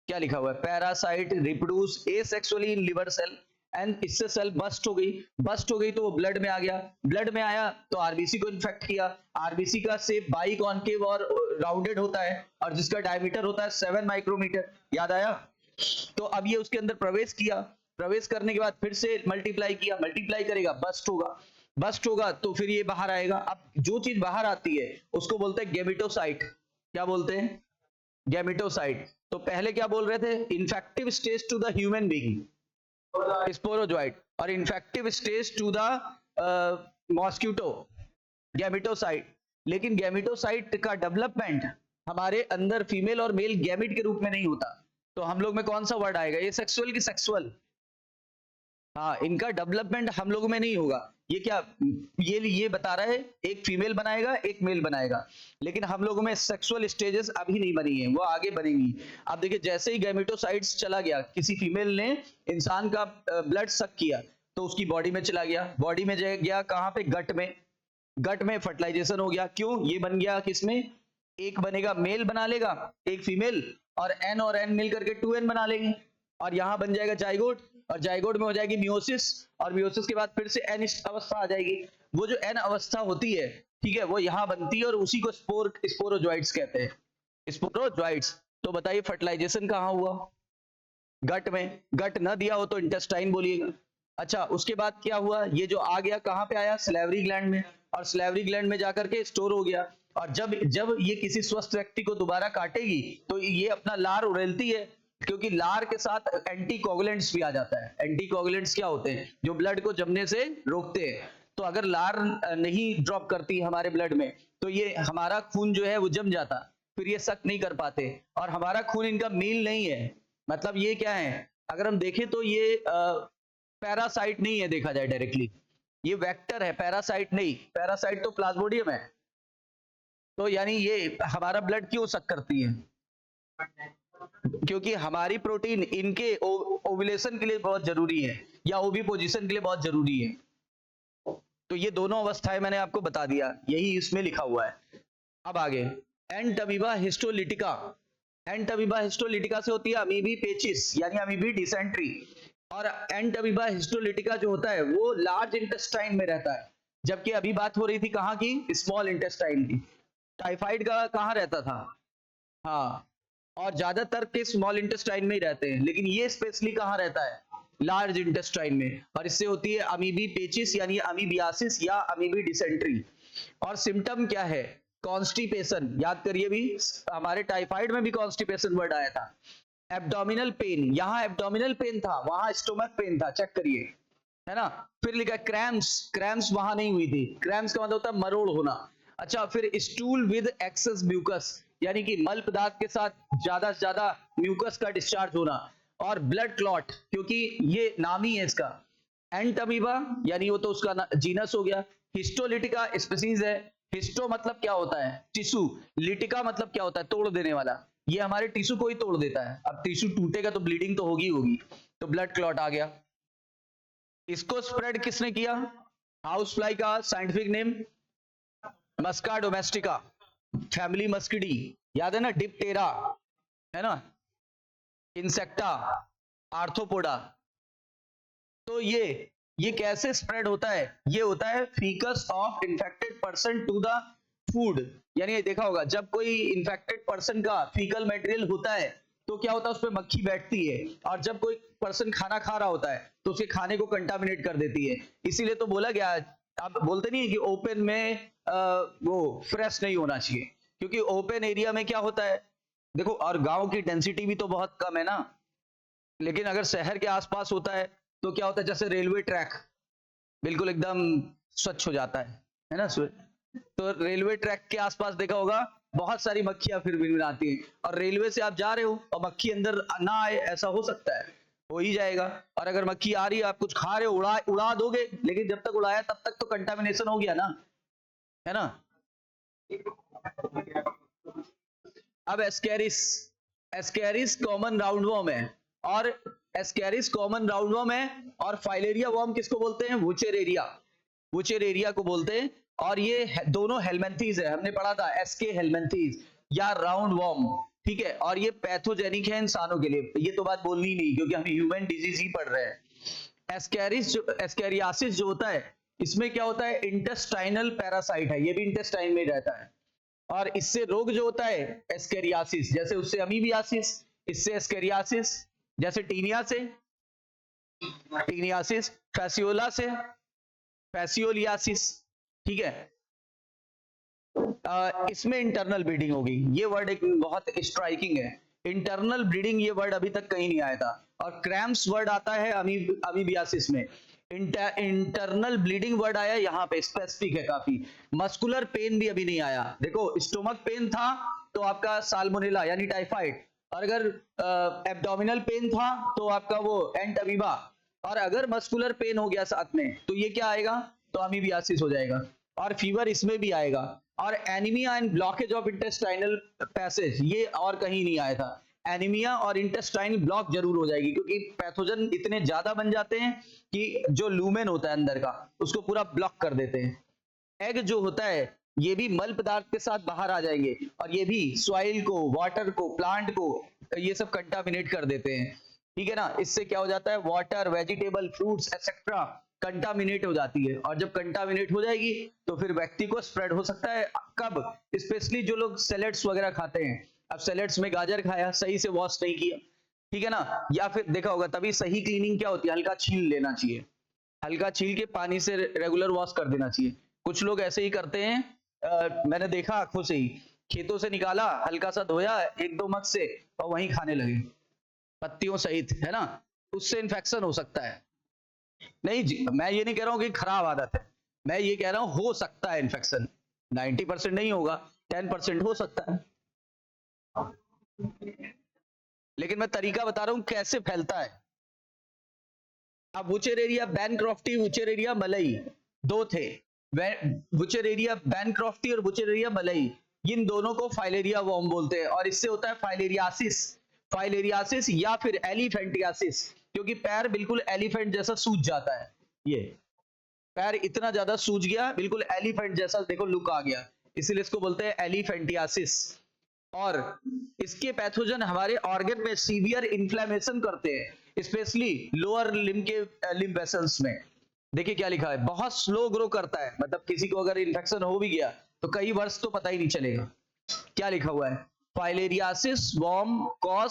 क्या लिखा हुआ है? Parasite reproduce asexually in liver cell and इससे सेल बस्ट हो गई। बस्ट हो गई तो वो ब्लड में आ गया, ब्लड में आया तो आरबीसी को इन्फेक्ट किया। आरबीसी का शेप बाई कॉन्केव और राउंडेड होता है और जिसका डायमीटर होता है 7 माइक्रोमीटर, याद आया? तो अब ये उसके अंदर प्रवेश किया, प्रवेश करने के बाद फिर से मल्टीप्लाई किया, मल्टीप्लाई करेगा, बस्ट होगा, बस्ट होगा तो फिर ये बाहर आएगा। अब जो चीज बाहर आती है उसको बोलते हैं गेमिटोसाइट। क्या बोलते हैं? गेमिटोसाइट। तो पहले क्या बोल रहे थे? Infective stage to the human being sporozoite, और infective stage to the mosquito gametocyte. लेकिन गैमेटोसाइट का डेवलपमेंट हमारे अंदर फीमेल और मेल गैमिट के रूप में नहीं होता। तो हम लोग में कौन सा वर्ड आएगा? ये सेक्सुअल की सेक्सुअल? हाँ, इनका डेवलपमेंट हम लोगों में नहीं होगा। ये क्या ये बता रहा है? एक फीमेल बनाएगा एक मेल बनाएगा, लेकिन हम लोगों में सेक्सुअल स्टेजेस अभी नहीं बनी है, वो आगे बनेंगी। अब देखिए जैसे ही गैमेटोसाइट्स चला गया, किसी फीमेल ने इंसान का ब्लड सक किया तो उसकी बॉडी में चला गया, बॉडी में गया कहाँ पे? गट में। गट में फर्टिलाइजेशन हो गया। क्यों? ये बन गया किसमें? एक बनेगा मेल बना लेगा एक फीमेल, और एन मिल करके 2n बना लेंगे, और यहां बन जाएगा जाइगोट, और जाइगोट में हो जाएगी मियोसिस, और मियोसिस के बाद फिर से एन अवस्था आ जाएगी। वो जो एन अवस्था होती है, ठीक है, वो यहां बनती है और उसी को स्पोरोजोइट्स कहते हैं, स्पोरोजोइट्स। तो बताइए फर्टिलाइजेशन कहां हुआ? गट में। गट न दिया हो तो इंटेस्टाइन बोलिएगा। अच्छा, उसके बाद क्या हुआ? ये जो आ गया कहां पे आया? सलेवरी ग्लैंड में, और सलेवरी ग्लैंड में जाकर के स्टोर हो गया। और जब जब ये किसी स्वस्थ व्यक्ति को दोबारा काटेगी तो ये अपना लार उड़ेलती है, क्योंकि लार के साथ एंटीकोगुलेंट्स भी आ जाता है। एंटीकोगुलेंट्स क्या होते हैं? जो ब्लड को जमने से रोकते हैं। तो अगर लार नहीं ड्रॉप करती हमारे ब्लड में तो ये हमारा खून जो है वो जम जाता, फिर ये सक नहीं कर पाते, और हमारा खून इनका मील नहीं है। मतलब ये क्या है? अगर हम देखें तो ये पैरासाइट नहीं है, देखा जाए डायरेक्टली ये वेक्टर है, पैरासाइट नहीं। पैरासाइट तो प्लाज्मोडियम है। तो यानी ये हमारा ब्लड क्यों सक करती है? क्योंकि हमारी प्रोटीन इनके ओव्यूलेशन के लिए बहुत जरूरी है, या ओवी पोजीशन के लिए बहुत जरूरी है। तो ये दोनों अवस्थाएं मैंने आपको बता दिया, यही इसमें लिखा हुआ है। अब आगे, एंटमीबा हिस्टोलिटिका। एंटमीबा हिस्टोलिटिका से होती है अमीबी पेचिस, यानी अमीबी डिसेंट्री। और एंटमीबा हिस्टोलिटिका जो होता है वो लार्ज इंटेस्टाइन में रहता है, जबकि अभी बात हो रही थी कहाँ की? स्मॉल इंटेस्टाइन की। टाइफाइड का कहाँ रहता था? हाँ, और ज्यादातर के स्मॉल इंटेस्टाइन में ही रहते हैं, लेकिन ये स्पेशली कहाँ रहता है? लार्ज इंटेस्टाइन में, और इससे होती है अमीबी पेचिस यानी अमीबियासिस या अमीबी डिसेंट्री। और सिम्टम क्या है? कॉन्स्टिपेशन। याद करिए, भी हमारे टाइफाइड में भी कॉन्स्टिपेशन वर्ड आया था। एब्डोमिनल पेन, यहाँ एब्डोमिनल पेन था, वहां स्टोमक पेन था, चेक करिए, है ना। फिर लिखा क्रैम्प्स, क्रैम्प्स वहां नहीं हुई थी। क्रैम्प्स का मतलब होता है मरोड़ होना। अच्छा, फिर स्टूल विद एक्सेस म्यूकस, यानी कि मल पदार्थ के साथ ज्यादा से ज्यादा म्यूकस का डिस्चार्ज होना। और ब्लड क्लॉट, क्योंकि ये नाम ही है इसका। एंटमीबा यानी वो तो उसका जीनस हो गया। हिस्टोलिटिका स्पीसीज है। हिस्टो मतलब क्या होता है? टिश्यू। लिटिका मतलब क्या होता है? तोड़ देने वाला। ये हमारे टिश्यू को ही तोड़ देता है। अब टिश्यू टूटेगा तो ब्लीडिंग तो होगी होगी, तो ब्लड क्लॉट आ गया। इसको स्प्रेड किसने किया? हाउस फ्लाई का साइंटिफिक नेम मस्का डोमेस्टिका, फैमिली मस्किडी, याद है ना। डिप्टेरा, है ना, इंसेक्टा, आर्थ्रोपोडा। तो ये कैसे स्प्रेड होता है? ये होता है faeces of infected person to the food. यानी देखा होगा जब कोई इन्फेक्टेड पर्सन का फीकल मटेरियल होता है तो क्या होता है? उस पर मक्खी बैठती है, और जब कोई पर्सन खाना खा रहा होता है तो उसके खाने को कंटामिनेट कर देती है। इसीलिए तो बोला गया आप बोलते नहीं है कि ओपन में वो फ्रेश नहीं होना चाहिए, क्योंकि ओपन एरिया में क्या होता है, देखो, और गांव की डेंसिटी भी तो बहुत कम है ना, लेकिन अगर शहर के आसपास होता है तो क्या होता है, जैसे रेलवे ट्रैक बिल्कुल एकदम स्वच्छ हो जाता है ना, तो रेलवे ट्रैक के आसपास देखा होगा बहुत सारी मक्खियां फिर भी आती हैं, और रेलवे से आप जा रहे हो और मक्खी अंदर ना आए, ऐसा हो सकता है, हो ही जाएगा। और अगर मक्खी आ रही है, आप कुछ खा रहे हो, उड़ा उड़ा दोगे, लेकिन जब तक उड़ाया तब तक तो कंटामिनेशन हो गया ना, है ना। अब एस्केरिस, एस्केरिस कॉमन राउंडवॉर्म है, और एस्केरिस कॉमन राउंडवॉर्म है, और फाइलेरिया वॉर्म किसको बोलते हैं, वुचेरेरिया, वुचेरेरिया को बोलते हैं। और ये दोनों हेलमेंथीज है, हमने पढ़ा था एसके हेलमेंथीज या राउंड वॉर्म, ठीक है, और ये पैथोजेनिक है इंसानों के लिए, ये तो बात बोलनी नहीं क्योंकि हम ह्यूमन डिजीज ही पढ़ रहे हैं। एस्केरियासिस जो होता है, इसमें क्या होता है, इंटेस्टाइनल पैरासाइट है, ये भी इंटेस्टाइन में रहता है, और इससे रोग जो होता है एस्केरियासिस, जैसे उससे अमीबियासिस, इससे एस्केरियासिस, जैसे टीनिया से टीनियासिस, फैसियोला से फैसियोलियासिस, ठीक है। इसमें इंटरनल ब्लीडिंग होगी, ये वर्ड एक बहुत स्ट्राइकिंग है, इंटरनल ब्लीडिंग, ये वर्ड अभी तक कहीं नहीं आया था, और क्रैम्प्स वर्ड आता है अमीबियासिस में, इंटरनल ब्लीडिंग वर्ड आया यहाँ पे, स्पेसिफिक है काफी। मस्कुलर पेन भी अभी नहीं आया, देखो स्टोमक पेन था तो आपका साल्मोनेला यानी टाइफाइड, और अगर एब्डोमिनल पेन था तो आपका वो एंटअमीबा, और अगर मस्कुलर पेन हो गया साथ में तो ये क्या आएगा, तो अमीबियासिस हो जाएगा, और फीवर इसमें भी आएगा, और anaemia and blockage of intestinal passage, ये और कहीं नहीं आया था, एनीमिया और इंटेस्टाइन ब्लॉक जरूर हो जाएगी, क्योंकि पैथोजन इतने ज्यादा बन जाते हैं कि जो लूमेन होता है अंदर का उसको पूरा ब्लॉक कर देते हैं। एग जो होता है ये भी मल पदार्थ के साथ बाहर आ जाएंगे, और ये भी सॉइल को, वाटर को, प्लांट को, ये सब कंटामिनेट कर देते हैं, ठीक है ना। इससे क्या हो जाता है, water, vegetable, fruits etcetera contaminate हो जाती है, और जब कंटामिनेट हो जाएगी तो फिर व्यक्ति को स्प्रेड हो सकता है। कब, स्पेशली जो लोग सैलेड्स वगैरह खाते हैं, अब सैलेड्स में गाजर खाया, सही से वॉश नहीं किया, ठीक है ना, या फिर देखा होगा, तभी सही क्लीनिंग क्या होती है, हल्का छील लेना चाहिए, हल्का छील के पानी से रेगुलर वॉश कर देना चाहिए। कुछ लोग ऐसे ही करते हैं, मैंने देखा आंखों से ही, खेतों से निकाला, हल्का सा धोया एक दो मग से, और वहीं खाने लगे पत्तियों सहित, है ना, उससे इन्फेक्शन हो सकता है। नहीं जी, मैं ये नहीं कह रहा हूं कि खराब आदत है, मैं ये कह रहा हूं हो सकता है इन्फेक्शन, 90% नहीं होगा, 10% हो सकता है, लेकिन मैं तरीका बता रहा हूं कैसे फैलता है। अब वुचेरेरिया बैनक्रॉफ्टी, वुचेरेरिया मलई, दो थे, वुचेरेरिया बैनक्रॉफ्टी और वुचेरेरिया मलई, इन दोनों को फाइलेरिया वॉर्म बोलते हैं, और इससे होता है फाइलेरियासिस, फाइलेरियासिस या फिर एलिफेंटियासिस, क्योंकि पैर बिल्कुल एलिफेंट जैसा सूज जाता है, ये पैर इतना ज्यादा सूज गया, बिल्कुल एलिफेंट जैसा, देखो लुक आ गया, इसीलिए इसको बोलते हैं एलिफेंटियासिस। और इसके पैथोजन हमारे ऑर्गन में सीवियर इन्फ्लेमेशन करते हैं, स्पेशली लोअर लिम्ब के लिम्ब वेसल्स में। देखिए क्या लिखा है, बहुत स्लो ग्रो करता है, मतलब किसी को अगर इन्फेक्शन हो भी गया तो कई वर्ष तो पता ही नहीं चलेगा। क्या लिखा हुआ है, filariasis worm cause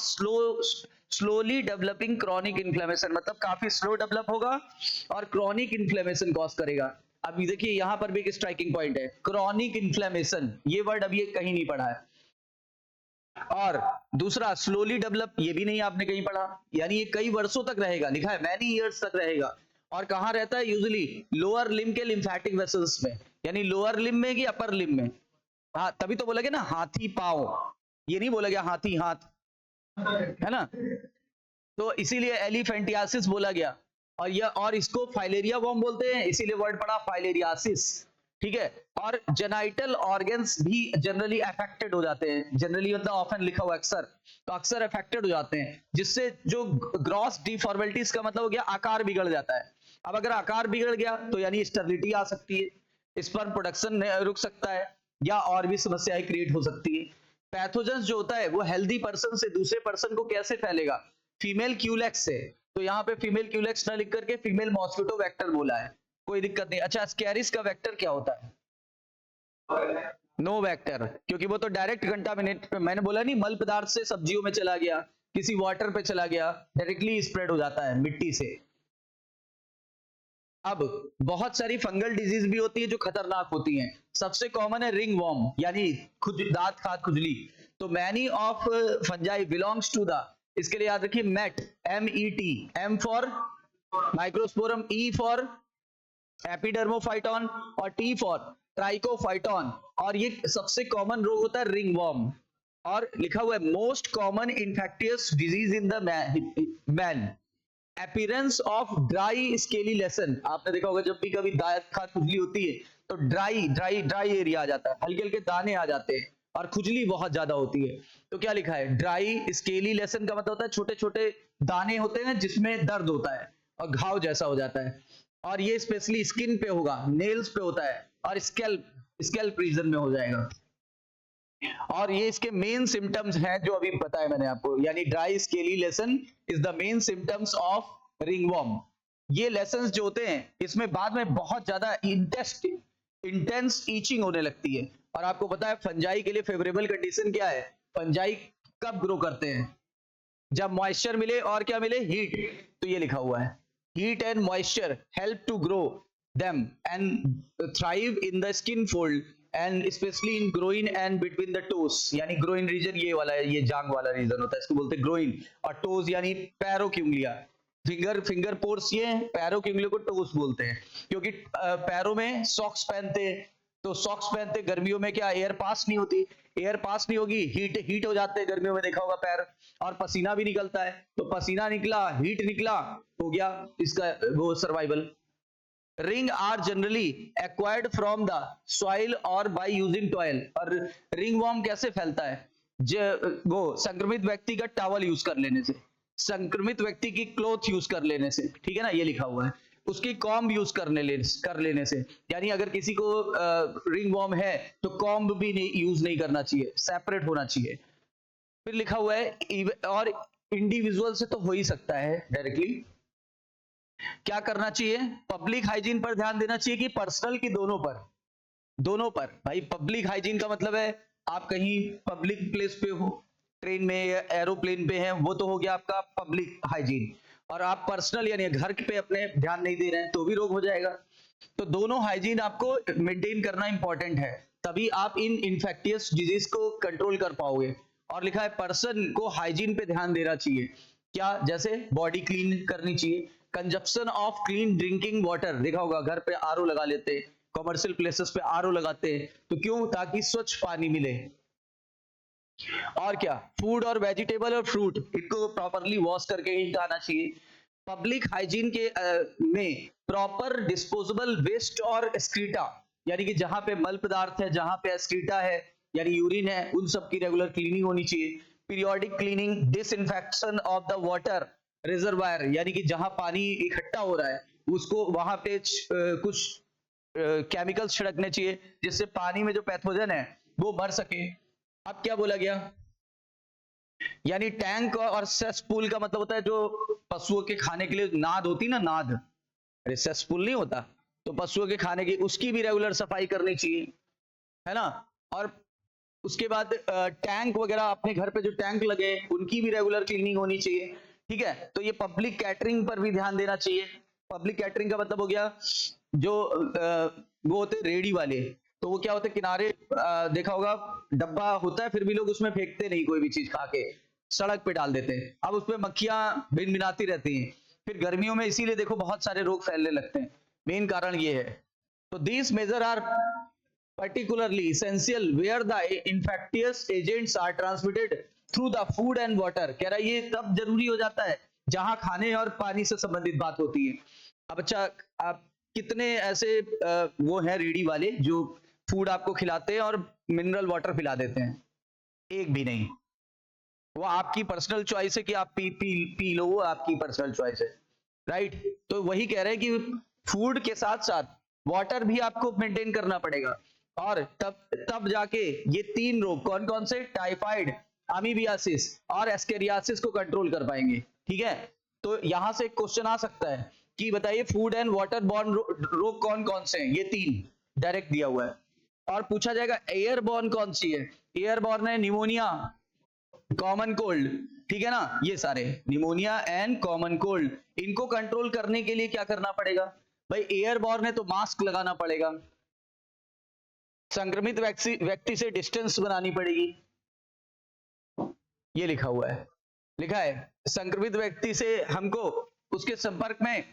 slowly developing chronic inflammation, मतलब काफी स्लो डेवलप होगा और क्रॉनिक इन्फ्लेमेशन कॉज करेगा। अभी देखिए यहां पर भी एक स्ट्राइकिंग पॉइंट है, क्रॉनिक इन्फ्लेमेशन, ये वर्ड अभी कहीं नहीं पढ़ा है। और दूसरा स्लोली डेवलप, ये भी नहीं आपने कहीं पढ़ा, यानी ये कई वर्षों तक रहेगा, लिखा है मैनी ईयर्स तक रहेगा। और कहां रहता है, यूजुअली लोअर लिम्ब के लिम्फेटिक वेसल्स में, यानी लोअर लिम्ब में कि अपर लिम्ब में। हाँ, तभी तो बोला गया ना हाथी पांव, ये नहीं बोला गया हाथी हाथ, है ना, तो इसीलिए एलिफेंटियासिस बोला गया। और यह, और इसको फाइलेरिया वॉर्म बोलते हैं, इसीलिए वर्ड पड़ा फाइलेरियासिस, ठीक है। और जेनाइटल ऑर्गन्स भी जनरली अफेक्टेड हो जाते हैं, जनरली मतलब ऑफन लिखा हुआ अक्सर, तो अक्सर अफेक्टेड हो जाते हैं, जिससे जो ग्रॉस डिफॉर्मेलिटीज का मतलब हो गया आकार बिगड़ जाता है। अब अगर आकार बिगड़ गया तो यानी स्टेरिलिटी आ सकती है, स्पर्म प्रोडक्शन रुक सकता है, या और भी समस्याएं क्रिएट हो सकती है। पैथोजन जो होता है वो हेल्दी पर्सन से दूसरे पर्सन को कैसे फैलेगा, फीमेल क्यूलेक्स से, तो यहाँ पे फीमेल क्यूलेक्स ना लिख करके फीमेल मॉस्किटो वेक्टर बोला है, कोई दिक्कत नहीं। अच्छा, स्कैरिस का वेक्टर क्या होता है, नो वेक्टर, क्योंकि वो तो डायरेक्ट कंटामिनेट, मैंने बोला नहीं, मल पदार्थ से सब्जियों में चला गया, किसी वाटर पे चला गया, डायरेक्टली स्प्रेड हो जाता है मिट्टी से। अब बहुत सारी फंगल डिजीज भी होती है जो खतरनाक होती हैं। सबसे कॉमन है रिंग वॉर्म, यानी दांत खाद खुजली। तो many of fungi belongs to the, इसके लिए याद रखिए MET, MET, M for microsporum, E for epidermophyton और T फॉर ट्राइकोफाइटॉन। और ये सबसे कॉमन रोग होता है रिंग वॉर्म। और लिखा हुआ है most common infectious disease in the man, appearance of dry scaly lesson. आपने देखा होगा जब भी कभी दांत खाद खुजली होती है तो ड्राई एरिया आ जाता है, हल्के हल्के दाने आ जाते हैं और खुजली बहुत ज्यादा होती है। तो क्या लिखा है, ड्राई स्केली लेसन का मतलब होता है छोटे छोटे दाने होते हैं जिसमें दर्द होता है और घाव जैसा हो जाता है। और ये स्पेशली स्किन पे होगा, नेल्स पे होता है और स्कैल्प रीजन में हो जाएगा। और ये इसके मेन सिम्टम्स हैं जो अभी बताया मैंने आपको, यानी dry scaly lesson is the main symptoms of ringworm. ये लेसन्स जो होते हैं इसमें बाद में बहुत ज्यादा इंटेंस ईचिंग होने लगती है। और आपको पता है फंजाई के लिए फेवरेबल कंडीशन क्या है, फंजाई कब ग्रो करते हैं, जब मॉइस्चर मिले और क्या मिले, हीट। तो ये लिखा हुआ है heat and moisture help to grow them and thrive in the skin fold and especially in groin and between the toes। यानी ग्रोइन रीजन ये वाला है, ये जांग वाला रीजन होता है, इसको बोलते हैं ग्रोइन। और टोज यानी पैरों की उंगलियां, फिंगर पोर्स, ये पैरों की उंगलियों को टोज बोलते हैं। क्योंकि पैरों में सॉक्स पहनते हैं, तो सॉक्स पहनते गर्मियों में क्या एयर पास नहीं होती, एयर पास नहीं होगी, हीट हो जाते हैं गर्मियों में, देखा होगा पैर। और पसीना भी निकलता है, तो पसीना निकला, हीट निकला, हो गया इसका वो survival. Ring are generally acquired from the soil और बाय यूजिंग टॉयल। और रिंग वॉर्म कैसे फैलता है, वो संक्रमित व्यक्ति का टॉवल यूज कर लेने से, संक्रमित व्यक्ति की क्लॉथ यूज कर लेने से, ठीक है ना, ये लिखा हुआ है। उसकी कॉम्ब यूज कर लेने से, यानी अगर किसी को रिंग वॉर्म है तो कॉम्ब भी यूज नहीं करना चाहिए, सेपरेट होना चाहिए। फिर लिखा हुआ है और इंडिविजुअल से तो हो ही सकता है डायरेक्टली, क्या करना चाहिए, पब्लिक हाइजीन पर ध्यान देना चाहिए कि पर्सनल की दोनों पर। भाई पब्लिक हाइजीन का मतलब है आप कहीं पब्लिक प्लेस पे हो, ट्रेन में या एरोप्लेन पे हैं, वो तो हो गया आपका पब्लिक हाइजीन। और आप पर्सनल यानी घर पे अपने ध्यान नहीं दे रहे हैं तो भी रोग हो जाएगा। तो दोनों हाइजीन आपको मेंटेन करना इंपॉर्टेंट है, तभी आप इन इन्फेक्टियस डिजीज को कंट्रोल कर पाओगे। और लिखा है पर्सन को हाइजीन पे ध्यान देना चाहिए, क्या, जैसे बॉडी क्लीन करनी चाहिए, consumption of clean drinking water, देखा होगा घर पे आरओ लगा लेते हैं, कॉमर्शियल प्लेसेस पे आरओ लगाते हैं, तो क्यों, ताकि स्वच्छ पानी मिले। और क्या, फूड और वेजिटेबल और फ्रूट इनको प्रॉपरली वॉश करके ही खाना चाहिए। पब्लिक हाइजीन के में प्रॉपर डिस्पोजेबल वेस्ट और एक्सक्रीटा, यानी कि जहां पे मल पदार्थ है, जहां पे एक्सक्रीटा है यानी यूरिन है, उन सब की रेगुलर क्लीनिंग होनी चाहिए। Periodic cleaning, disinfection of the water reservoir, यानी कि जहां पानी इकट्ठा हो रहा है उसको वहां पे कुछ केमिकल्स छिड़कने चाहिए जिससे पानी में जो पैथोजन है वो मर सके। अब क्या बोला गया, यानी टैंक और सेसपूल का मतलब होता है जो पशुओं के खाने के लिए नाद होती ना, नाद, अरे सेसपूल नहीं होता, तो पशुओं के खाने की उसकी भी रेगुलर सफाई करनी चाहिए, है ना। और उसके बाद टैंक वगैरह अपने घर पे जो टैंक लगे उनकी भी रेगुलर क्लीनिंग होनी चाहिए, ठीक है। तो ये पब्लिक कैटरिंग पर भी ध्यान देना चाहिए। पब्लिक कैटरिंग का मतलब हो गया जो वो होते रेडी वाले, तो वो क्या होते किनारे, देखा होगा डब्बा होता है फिर भी लोग उसमें फेंकते नहीं, कोई भी चीज खा के सड़क पे डाल देते हैं, अब उसमें मक्खियां भिनभिनाती रहती हैं, फिर गर्मियों में इसीलिए देखो बहुत सारे रोग फैलने लगते हैं, मेन कारण ये है। तो these major are particularly essential where the infectious agents are transmitted through the food and water। कह रहा है ये तब जरूरी हो जाता है जहां खाने और पानी से संबंधित बात होती है। अब अच्छा, आप कितने ऐसे वो हैं रेडी वाले जो फूड आपको खिलाते हैं और मिनरल वाटर पिला देते हैं, एक भी नहीं। वो आपकी पर्सनल चॉइस है कि आप पी लो, वो आपकी पर्सनल चॉइस है, राइट। तो वही कह रहे हैं कि फूड के साथ साथ वाटर भी आपको मेंटेन करना पड़ेगा। और तब जाके ये तीन रोग कौन कौन से, टाइफाइड, अमीबियासिस और एस्केरियासिस को कंट्रोल कर पाएंगे, ठीक है। तो यहां से एक क्वेश्चन आ सकता है कि बताइए फूड एंड वाटर बॉर्न रोग कौन कौन से हैं, ये तीन डायरेक्ट दिया हुआ है। और पूछा जाएगा एयरबॉर्न कौन सी है, एयरबॉर्न है निमोनिया, कॉमन कोल्ड, ठीक है ना, ये सारे निमोनिया एंड कॉमन कोल्ड। इनको कंट्रोल करने के लिए क्या करना पड़ेगा, भाई एयरबॉर्न है तो मास्क लगाना पड़ेगा, संक्रमित व्यक्ति से डिस्टेंस बनानी पड़ेगी, ये लिखा हुआ है, लिखा है संक्रमित व्यक्ति से हमको उसके संपर्क में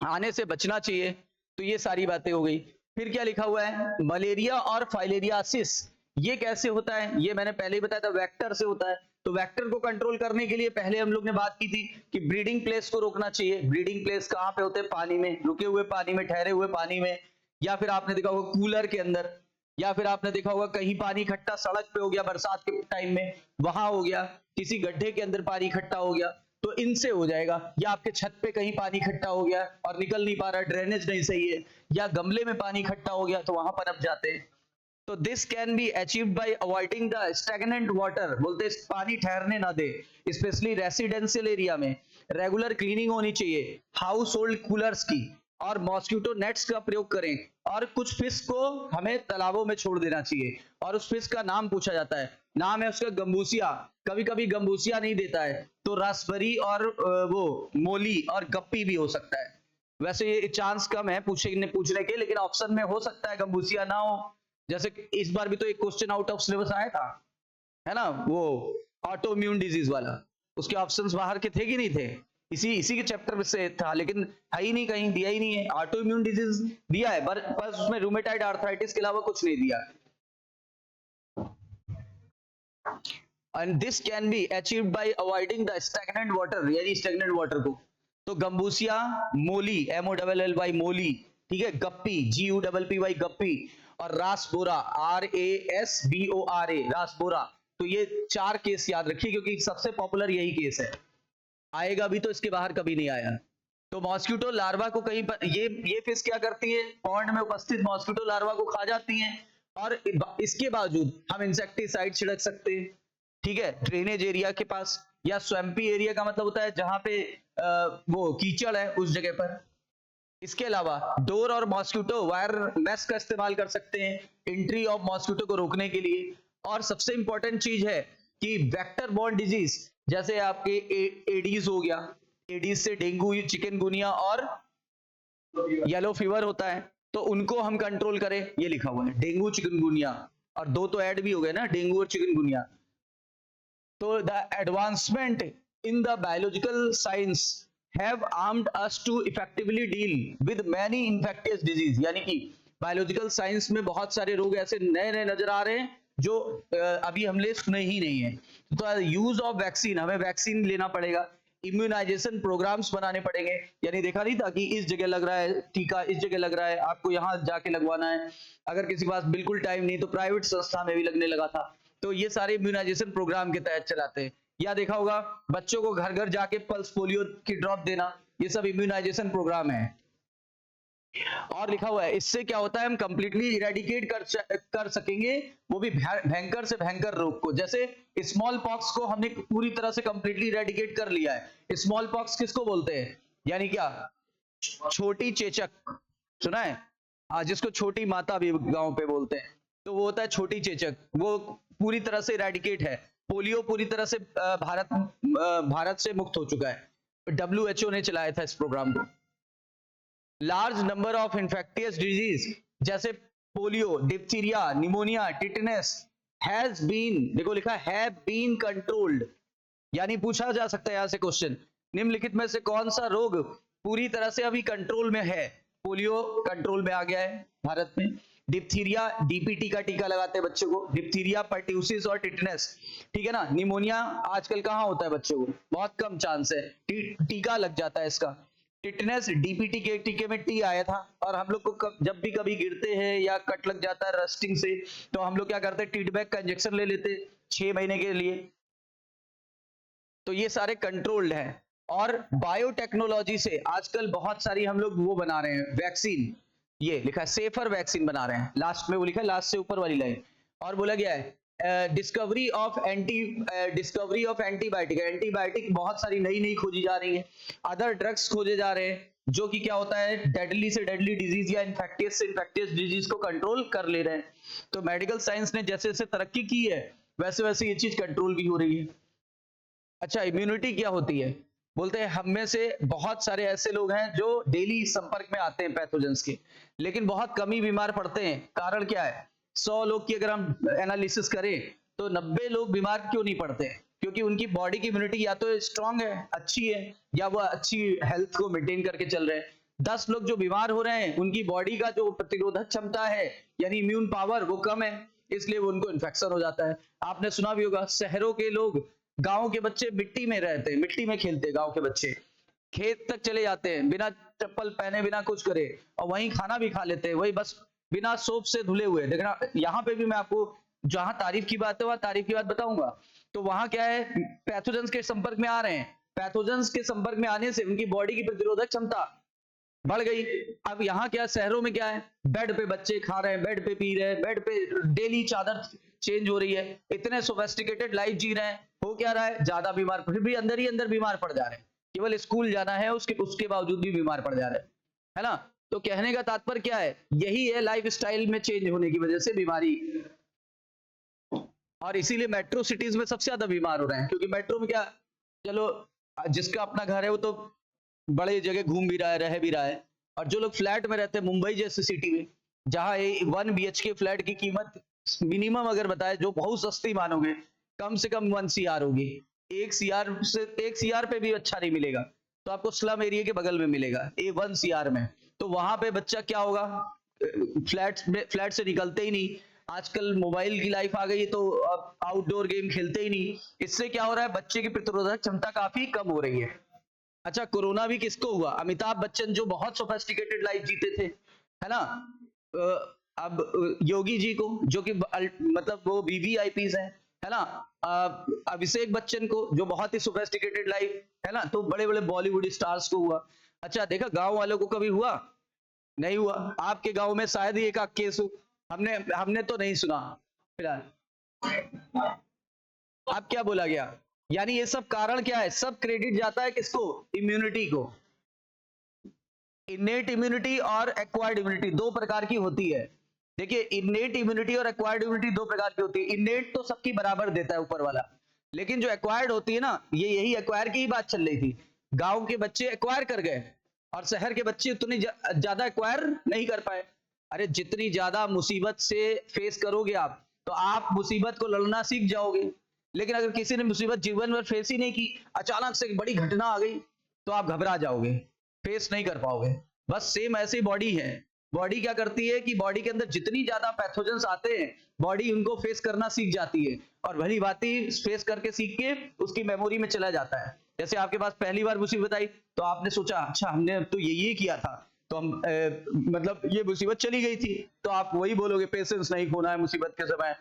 आने से बचना चाहिए। तो ये सारी बातें हो गई। फिर क्या लिखा हुआ है, मलेरिया और फाइलेरियासिस, ये कैसे होता है, ये मैंने पहले ही बताया था, वेक्टर से होता है। तो वेक्टर को कंट्रोल करने के लिए पहले हम लोग ने बात की थी कि ब्रीडिंग प्लेस को रोकना चाहिए। ब्रीडिंग प्लेस कहाँ पे होते हैं, पानी में, रुके हुए पानी में, ठहरे हुए पानी में, या फिर आपने देखा होगा कूलर के अंदर, या फिर आपने देखा होगा कहीं पानी इकट्ठा सड़क पे हो गया बरसात के टाइम में, वहां हो गया, किसी गड्ढे के अंदर पानी इकट्ठा हो गया, तो इनसे हो जाएगा। या आपके छत पे कहीं पानी इकट्ठा हो गया और निकल नहीं पा रहा, ड्रेनेज नहीं सही है, या गमले में पानी इकट्ठा हो गया तो वहां पनप जाते हैं। तो this can be achieved by avoiding the stagnant water, बोलते पानी ठहरने ना दे, स्पेशली रेसिडेंशियल एरिया में रेगुलर क्लीनिंग होनी चाहिए, हाउस होल्ड कूलर्स की, और मॉस्किटो नेट्स का प्रयोग करें, और कुछ फिश को हमें तालाबों में छोड़ देना चाहिए, और उस फिश का नाम पूछा जाता है, नाम है उसका गंबूसिया, कभी कभी गंबूसिया नहीं देता है तो रासबरी और वो मोली और गप्पी भी हो सकता है। वैसे ये चांस कम है पूछने के, लेकिन ऑप्शन में हो सकता है गंबूसिया ना हो। जैसे इस बार भी तो एक क्वेश्चन आउट ऑफ सिलेबस आया था, है ना, वो ऑटोइम्यून डिजीज वाला, उसके ऑप्शंस बाहर के थे कि नहीं थे, इसी के चैप्टर से था, लेकिन है ही नहीं, कहीं दिया ही नहीं है। ऑटोइम्यून डिजीज दिया है बस उसमें रूमेटाइड आर्थराइटिस के अलावा कुछ नहीं दिया। And this can be achieved by avoiding the stagnant water, यानी स्टैग्नेंट वाटर को। तो गंबूसिया, मोली, MOLLY मोली, ठीक है, गप्पी, GUPPY गप्पी, और रासबोरा, RASBORA रासबोरा। तो ये 4 केस याद रखिए क्योंकि सबसे पॉपुलर यही केस है, आएगा भी तो इसके बाहर कभी नहीं आया। तो मॉस्किटो लार्वा को कहीं पर ये फिश क्या करती है, पॉन्ड में उपस्थित मॉस्किटो लार्वा को खा जाती हैं, और इसके बावजूद हम इंसेक्टिसाइड छिड़क सकते हैं, ठीक है, ड्रेनेज एरिया के पास, या स्वैम्पी एरिया का मतलब होता है जहां पे वो कीचड़ है उस जगह पर। इसके अलावा डोर और मॉस्किटो वायर मैश का इस्तेमाल कर सकते हैं एंट्री ऑफ मॉस्किटो को रोकने के लिए। और सबसे इंपॉर्टेंट चीज है कि वेक्टर बॉर्न डिजीज, जैसे आपके एडीज हो गया, एडीज से डेंगू, चिकनगुनिया और येलो फीवर होता है, तो उनको हम कंट्रोल करें, ये लिखा हुआ है, डेंगू चिकनगुनिया, और 2 तो ऐड भी हो गए ना, डेंगू और चिकनगुनिया। तो the advancement in the biological science have armed us to effectively deal with many infectious disease, यानी कि बायोलॉजिकल साइंस में बहुत सारे रोग ऐसे नए नए नजर आ रहे हैं जो अभी हमने सुने ही नहीं है। तो यूज ऑफ वैक्सीन, हमें वैक्सीन लेना पड़ेगा, इम्यूनाइजेशन प्रोग्राम्स बनाने पड़ेंगे, यानी देखा नहीं था कि इस जगह लग रहा है टीका, इस जगह लग रहा है, आपको यहाँ जाके लगवाना है, अगर किसी के पास बिल्कुल टाइम नहीं तो प्राइवेट संस्था में भी लगने लगा था। तो ये सारे इम्यूनाइजेशन प्रोग्राम के तहत चलाते हैं। या देखा होगा बच्चों को घर घर जाके पल्स पोलियो की ड्रॉप देना, ये सब इम्यूनाइजेशन प्रोग्राम है। और लिखा हुआ है इससे क्या होता है, हम कंप्लीटली इरेडिकेट कर सकेंगे वो भी भयंकर से भयंकर रोग को। जैसे स्मॉल पॉक्स को हमने पूरी तरह से कंप्लीटली इरेडिकेट कर लिया है। स्मॉल पॉक्स किसको बोलते हैं, यानी क्या, छोटी चेचक, सुना है, जिसको छोटी माता भी गांव पे बोलते हैं, तो वो होता है छोटी चेचक, वो पूरी तरह से इरेडिकेट है। पोलियो पूरी तरह से भारत से मुक्त हो चुका है, WHO ने चलाया था इस प्रोग्राम को। Large number of infectious disease जैसे polio, diphtheria, pneumonia, tetanus has been, देखो लिखा है बीन कंट्रोल्ड, यानी पूछा जा सकता है यहां से क्वेश्चन, निम्नलिखित में से कौन सा रोग पूरी तरह से अभी कंट्रोल में है। पोलियो कंट्रोल में आ गया है भारत में, डिप्थीरिया DPT का टीका लगाते हैं बच्चों को, डिप्थीरिया, पर्ट्यूसिस और टिटनेस, ठीक है ना। निमोनिया आजकल कहाँ होता है बच्चों को, बहुत कम चांस है, टीका लग जाता है इसका। टिटनेस DPT के टीके में टी आया था, और हम लोग को जब भी कभी गिरते हैं या कट लग जाता है रस्टिंग से, तो हम लोग क्या करते हैं, टीटबैक का इंजेक्शन ले लेते 6 महीने के लिए। तो ये सारे कंट्रोल्ड हैं। और बायोटेक्नोलॉजी से आजकल बहुत सारी हम लोग वो बना रहे हैं वैक्सीन, ये लिखा है सेफर वैक्सीन बना रहे हैं, लास्ट में वो लिखा है, लास्ट से ऊपर वाली लाइन, और बोला गया है डिस्कवरी ऑफ एंटीबायोटिक, एंटीबायोटिक बहुत सारी नई नई खोजी जा रही है, अदर ड्रग्स खोजे जा रहे हैं जो कि क्या होता है, डेडली से डेडली डिजीज या इन्फेक्टियस से इन्फेक्टियस डिजीज को कंट्रोल कर ले रहे हैं। तो मेडिकल साइंस ने जैसे जैसे तरक्की की है वैसे वैसे ये चीज कंट्रोल भी हो रही है। अच्छा, इम्यूनिटी क्या होती है, बोलते हैं हम में से बहुत सारे ऐसे लोग हैं जो डेली संपर्क में आते हैं पैथोजेंस के, लेकिन बहुत कम ही बीमार पड़ते हैं। कारण क्या है? 100 लोग की अगर हम एनालिसिस करें तो 90 लोग बीमार क्यों नहीं पड़ते? क्योंकि उनकी बॉडी की इम्यूनिटी या तो स्ट्रांग है, अच्छी है, या वो अच्छी हेल्थ को मेंटेन करके चल रहे हैं। 10 लोग जो बीमार हो रहे हैं उनकी बॉडी का जो प्रतिरोधक क्षमता है यानी इम्यून पावर वो कम है, इसलिए वो उनको इन्फेक्शन हो जाता है। आपने सुना भी होगा शहरों के लोग, गांव के बच्चे मिट्टी में रहते हैं, मिट्टी में खेलते हैं, गांव के बच्चे खेत तक चले जाते हैं बिना चप्पल पहने, बिना कुछ करे, और वहीं खाना भी खा लेते हैं, वही बस बिना सोप से धुले हुए। देखना यहाँ पे भी मैं आपको जहां तारीफ की बात है वहां तारीफ की बात बताऊंगा। तो वहां क्या है, पैथोजेंस के संपर्क में आ रहे हैं, पैथोजेंस के संपर्क में आने से उनकी बॉडी की प्रतिरोधक क्षमता बढ़ गई। अब यहाँ क्या, शहरों में क्या है, बेड पे बच्चे खा रहे हैं, बेड पे पी रहे हैं, बेड पे डेली चादर चेंज हो रही है, इतने सोफेस्टिकेटेड लाइफ जी रहे हैं, हो क्या रहा है, ज्यादा बीमार, फिर भी अंदर ही अंदर बीमार पड़ जा रहे हैं। केवल स्कूल जाना है उसके उसके बावजूद भी बीमार पड़ जा रहे हैं, है ना। तो कहने का तात्पर्य क्या है, यही है लाइफ स्टाइल में चेंज होने की वजह से बीमारी। और इसीलिए मेट्रो सिटीज में सबसे ज्यादा बीमार हो रहे हैं, क्योंकि मेट्रो में क्या, चलो जिसका अपना घर है वो तो बड़े जगह घूम भी रहा है, रह भी रहा है, और जो लोग फ्लैट में रहते हैं, मुंबई जैसी सिटी में जहां 1 BHK फ्लैट की कीमत मिनिमम अगर बताए जो बहुत सस्ती मानोगे, कम से कम 1 CR होगी। 1 CR पे भी अच्छा नहीं मिलेगा, तो आपको स्लम एरिया के बगल में मिलेगा 1 CR में। तो वहां पे बच्चा क्या होगा, फ्लैट से निकलते ही नहीं, आजकल मोबाइल की लाइफ आ गई, तो अब आउटडोर गेम खेलते ही नहीं। इससे क्या हो रहा है, बच्चे की प्रतिरोधक क्षमता काफी कम हो रही है। अच्छा, कोरोना भी किसको हुआ? अमिताभ बच्चन जो बहुत सोफेस्टिकेटेड लाइफ जीते थे, है ना, अब योगी जी को, जो कि मतलब वो VVIPs है ना, अभिषेक बच्चन को जो बहुत ही सोफेस्टिकेटेड लाइफ, है ना, तो बड़े बड़े बॉलीवुड स्टार्स को हुआ। अच्छा देखा, गांव वालों को कभी हुआ? नहीं हुआ। आपके गांव में शायद ही एक आध केस हो, हमने तो नहीं सुना फिलहाल। अब क्या बोला गया, यानी ये सब कारण क्या है, सब क्रेडिट जाता है किसको, इम्यूनिटी को। इनेट इम्यूनिटी और एक्वायर्ड इम्यूनिटी दो प्रकार की होती है। देखिए, इनेट इम्यूनिटी और एक्वायर्ड इम्यूनिटी दो प्रकार की होती है। इनेट तो सबकी बराबर देता है ऊपर वाला, लेकिन जो एक्वायर्ड होती है ना, यही एक्वायर की ही बात चल रही थी। गांव के बच्चे एक्वायर कर गए और शहर के बच्चे उतनी ज्यादा एक्वायर नहीं कर पाए। अरे जितनी ज्यादा मुसीबत से फेस करोगे आप, तो आप मुसीबत को लड़ना सीख जाओगे। लेकिन अगर किसी ने मुसीबत जीवन भर फेस ही नहीं की, अचानक से एक बड़ी घटना आ गई, तो आप घबरा जाओगे, फेस नहीं कर पाओगे। बस सेम ऐसी बॉडी है। बॉडी क्या करती है कि बॉडी के अंदर जितनी ज्यादा पैथोजेंस आते हैं, बॉडी उनको फेस करना सीख जाती है, और भली बात ही फेस करके सीख के उसकी मेमोरी में चला जाता है। जैसे आपके पास पहली बार मुसीबत आई, तो आपने सोचा अच्छा हमने तो ये किया था, तो हम मतलब ये मुसीबत चली गई थी, तो आप वही बोलोगे, पेशेंस नहीं खोना है मुसीबत के समय,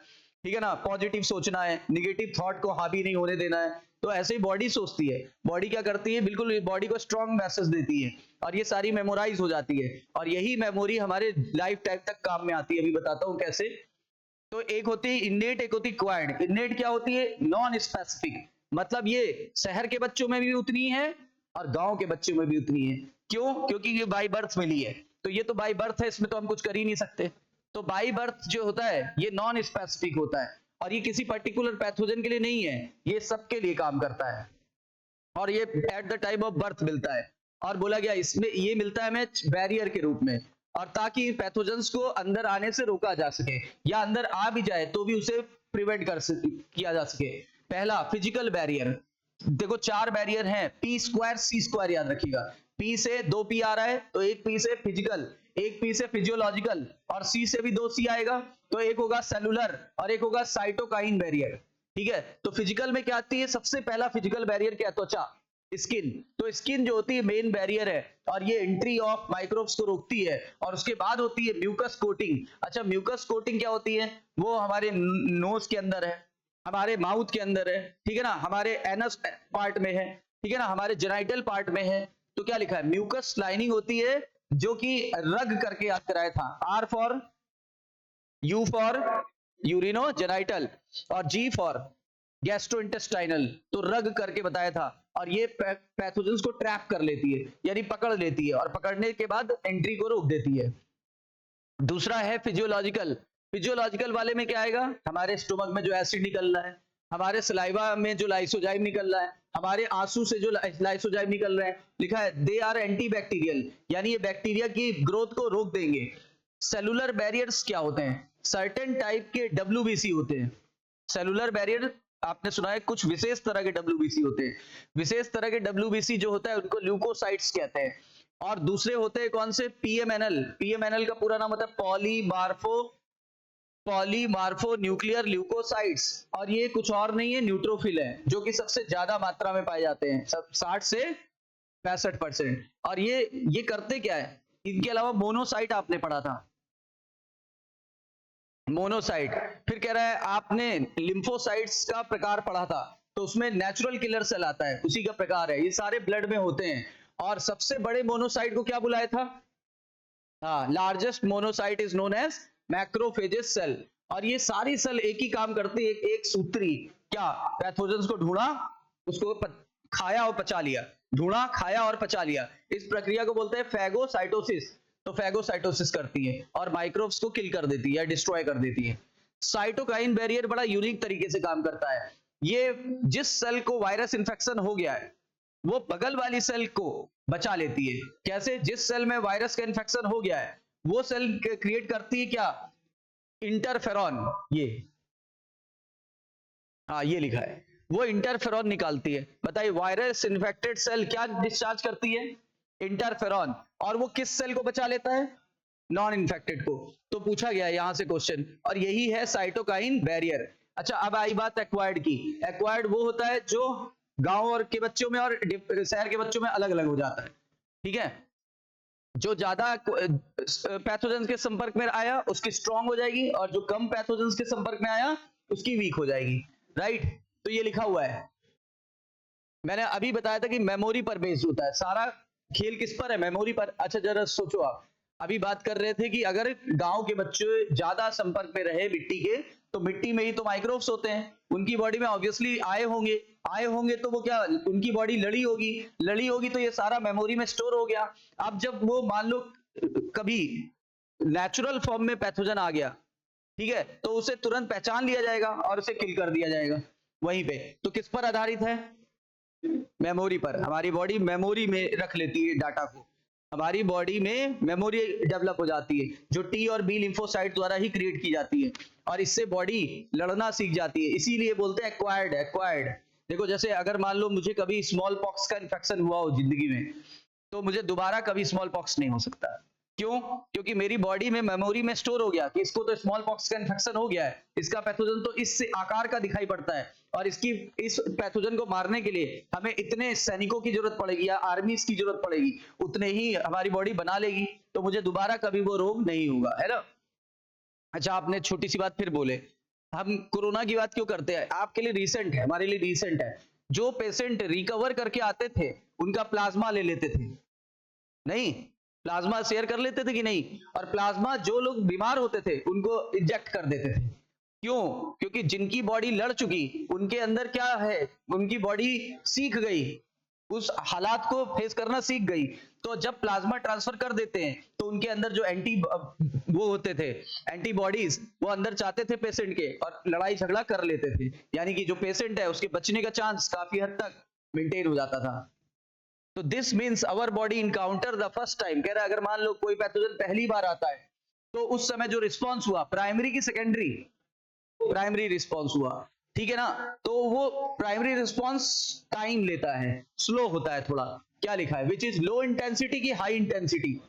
ठीक है ना, पॉजिटिव सोचना है, निगेटिव थॉट को हावी नहीं होने देना है। तो ऐसे ही बॉडी सोचती है। बॉडी क्या करती है, बिल्कुल बॉडी को स्ट्रॉन्ग मैसेज देती है, और ये सारी मेमोराइज हो जाती है, और यही मेमोरी हमारे लाइफ टाइम तक काम में आती है। अभी बताता हूं कैसे। तो एक होती है इनेट, एक होती है एक्वायर्ड। इनेट क्या होती है, नॉन स्पेसिफिक, मतलब ये शहर के बच्चों में भी उतनी है और गांव के बच्चों में भी उतनी है। क्यों? क्योंकि ये बाय बर्थ मिली है, तो ये तो बाय बर्थ है, इसमें तो हम कुछ कर ही नहीं सकते। तो बाय बर्थ जो होता है ये नॉन स्पेसिफिक होता है, और ये किसी पर्टिकुलर पैथोजन के लिए नहीं है, ये सबके लिए काम करता है, और ये at the time of birth मिलता है। और बोला गया इसमें ये मिलता है हमें बैरियर के रूप में, और ताकि पैथोजेंस को अंदर आने से रोका जा सके, या अंदर आ भी जाए तो भी उसे प्रिवेंट किया जा सके। पहला फिजिकल बैरियर। देखो 4 बैरियर हैं, P² C² याद रखिएगा। P से 2 P आ रहा है, तो एक P से फिजिकल, एक P से फिजियोलॉजिकल, और C से भी 2 C आएगा, तो एक होगा सेलुलर और एक होगा साइटोकाइन बैरियर। ठीक है, तो फिजिकल में क्या आती है, सबसे पहला फिजिकल बैरियर क्या है, त्वचा, स्किन। तो स्किन जो होती है मेन बैरियर है, और ये एंट्री ऑफ माइक्रोब्स को रोकती है। और उसके बाद होती है म्यूकस कोटिंग। अच्छा, म्यूकस कोटिंग क्या होती है, वो हमारे नोज के अंदर है, हमारे माउथ के अंदर है, ठीक है ना, हमारे एनस पार्ट में है, ठीक है ना, हमारे जेनाइटल पार्ट में है। तो क्या लिखा है, म्यूकस लाइनिंग होती है, जो कि रग करके याद कराया था, R for U for urinogenital, और G फॉर गैस्ट्रोइंटेस्टाइनल, तो रग करके बताया था। और ये पैथोजेंस को ट्रैप कर लेती है, यानी पकड़ लेती है, और पकड़ने के बाद एंट्री को रोक देती है। दूसरा है फिजियोलॉजिकल। फिजियोलॉजिकल वाले में क्या आएगा, हमारे स्टोमक में जो एसिड निकल रहा है, हमारे सलाइवा में जो लाइसोजाइम निकल रहा है, हमारे आंसू से जो लाइसोजाइम निकल रहे हैं, लिखा है दे आर एंटीबैक्टीरियल, यानी ये बैक्टीरिया की ग्रोथ को रोक देंगे। सेलुलर बैरियर्स क्या होते हैं? सर्टेन टाइप के WBC होते हैं। सेलुलर बैरियर आपने सुना है, कुछ विशेष तरह के WBC होते हैं। विशेष तरह के WBC जो होता है उनको ल्यूकोसाइट्स कहते हैं। और दूसरे होते हैं कौन से? PMNL। PMNL का पूरा नाम होता है पॉलीमार्फो न्यूक्लियर ल्यूकोसाइट्स। और ये कुछ और नहीं है, न्यूट्रोफिल है, जो कि सबसे ज्यादा मात्रा में पाए जाते हैं, 60 से 65%। और ये करते क्या है? इनके अलावा मोनोसाइट आपने पढ़ा था, मोनोसाइट। फिर कह रहा है आपने लिम्फोसाइट्स का प्रकार पढ़ा था, तो उसमें नेचुरल किलर सेल आता है, उसी का प्रकार है। ये सारे ब्लड में होते हैं। और सबसे बड़े मोनोसाइट को क्या बुलाया था? हाँ, largest monocyte is known as macrophages cell. और ये सारी सेल एक ही काम करती है, एक सूत्री, क्या? पैथोजेंस को ढूंढा, उसको खाया और पचा लिया, ढूंढा, खाया और पचा लिया। इस प्रक्रिया को बोलते हैं फैगोसाइटोसिस। तो फैगोसाइटोसिस करती है और माइक्रोब्स को किल कर देती है या डिस्ट्रॉय कर देती है। साइटोकाइन बैरियर बड़ा यूनिक तरीके से काम करता है। ये जिस सेल को वायरस इंफेक्शन हो गया है, वो बगल वाली सेल को बचा लेती है। कैसे? जिस सेल में वायरस का इंफेक्शन हो गया है, वो सेल क्रिएट करती है क्या? इंटरफेरॉन। ये लिखा है, वो इंटरफेरॉन निकालती है। बताइए, वायरस इन्फेक्टेड सेल क्या डिस्चार्ज करती है? इंटरफेरॉन। और वो किस सेल को बचा लेता है? नॉन इन्फेक्टेड को। तो पूछा गया है यहां से क्वेश्चन, और यही है साइटोकाइन बैरियर। अच्छा, अब आई बात एक्वायर्ड की। एक्वायर्ड वो होता है जो गांव और के बच्चों में और शहर के बच्चों में अलग अलग हो जाता है। ठीक है, जो ज्यादा पैथोजेंस के संपर्क में आया उसकी स्ट्रांग हो जाएगी, और जो कम पैथोजेंस के संपर्क में आया उसकी वीक हो जाएगी। राइट? तो ये लिखा हुआ है। मैंने अभी बताया था कि मेमोरी पर बेस्ड होता है सारा खेल। किस पर है? मेमोरी पर। अच्छा, जरा सोचो, आप अभी बात कर रहे थे कि अगर गांव के बच्चे ज्यादा संपर्क में रहे मिट्टी के, तो मिट्टी में ही तो माइक्रोब्स होते हैं, उनकी बॉडी में ऑब्वियसली आए होंगे, तो वो क्या, उनकी बॉडी लड़ी होगी, तो ये सारा मेमोरी में स्टोर हो गया। अब जब वो मान लो कभी नेचुरल फॉर्म में पैथोजन आ गया, ठीक है, तो उसे तुरंत पहचान लिया जाएगा और उसे किल कर दिया जाएगा वहीं पे। तो किस पर आधारित है? मेमोरी पर। हमारी बॉडी मेमोरी में रख लेती है डाटा को, हमारी बॉडी में मेमोरी डेवलप हो जाती है, जो T और B लिम्फोसाइट द्वारा ही क्रिएट की जाती है, और इससे बॉडी लड़ना सीख जाती है। इसीलिए बोलते हैं एक्वायर्ड। देखो, जैसे अगर मान लो मुझे कभी स्मॉल पॉक्स का इन्फेक्शन हुआ हो जिंदगी में, तो मुझे दोबारा कभी स्मॉल पॉक्स नहीं हो सकता। क्यों? क्योंकि मेरी बॉडी में मेमोरी में स्टोर हो गया कि इसको तो स्मॉल पॉक्स का इन्फेक्शन हो गया है, इसका पैथोजन तो इस आकार का दिखाई पड़ता है, और इस पैथोजन को मारने के लिए हमें इतने सैनिकों की जरूरत पड़ेगी या आर्मीज की जरूरत पड़ेगी, उतने ही हमारी बॉडी बना लेगी, तो मुझे दोबारा कभी वो रोग नहीं होगा, है ना? अच्छा, आपने छोटी सी बात फिर बोले, हम कोरोना की बात क्यों करते हैं? आपके लिए रिसेंट है, हमारे लिए रिसेंट है। जो पेशेंट रिकवर करके आते थे उनका प्लाज्मा ले लेते थे, नहीं? प्लाज्मा शेयर कर लेते थे कि नहीं? और प्लाज्मा जो लोग बीमार होते थे उनको इंजेक्ट कर देते थे। क्यों? क्योंकि जिनकी बॉडी लड़ चुकी, उनके अंदर क्या है, उनकी बॉडी सीख गई, उस हालात को फेस करना सीख गई। तो जब प्लाज्मा ट्रांसफर कर देते हैं तो उनके अंदर जो वो होते थे एंटीबॉडीज, वो अंदर चाहते थे पेशेंट के, और लड़ाई झगड़ा कर लेते थे। यानी कि जो पेशेंट है उसके बचने का चांस काफी हद तक मेंटेन हो जाता था। तो this means our body encounter the first time. कह रहा है अगर मान लो कोई पैथोजन पहली बार आता है, तो उस समय जो रिस्पॉन्स हुआ, प्राइमरी की सेकेंडरी? प्राइमरी रिस्पॉन्स हुआ, ठीक है ना? तो वो प्राइमरी रिस्पॉन्स टाइम लेता है, स्लो होता है थोड़ा। क्या लिखा है? विच इज लो इंटेंसिटी की high intensity?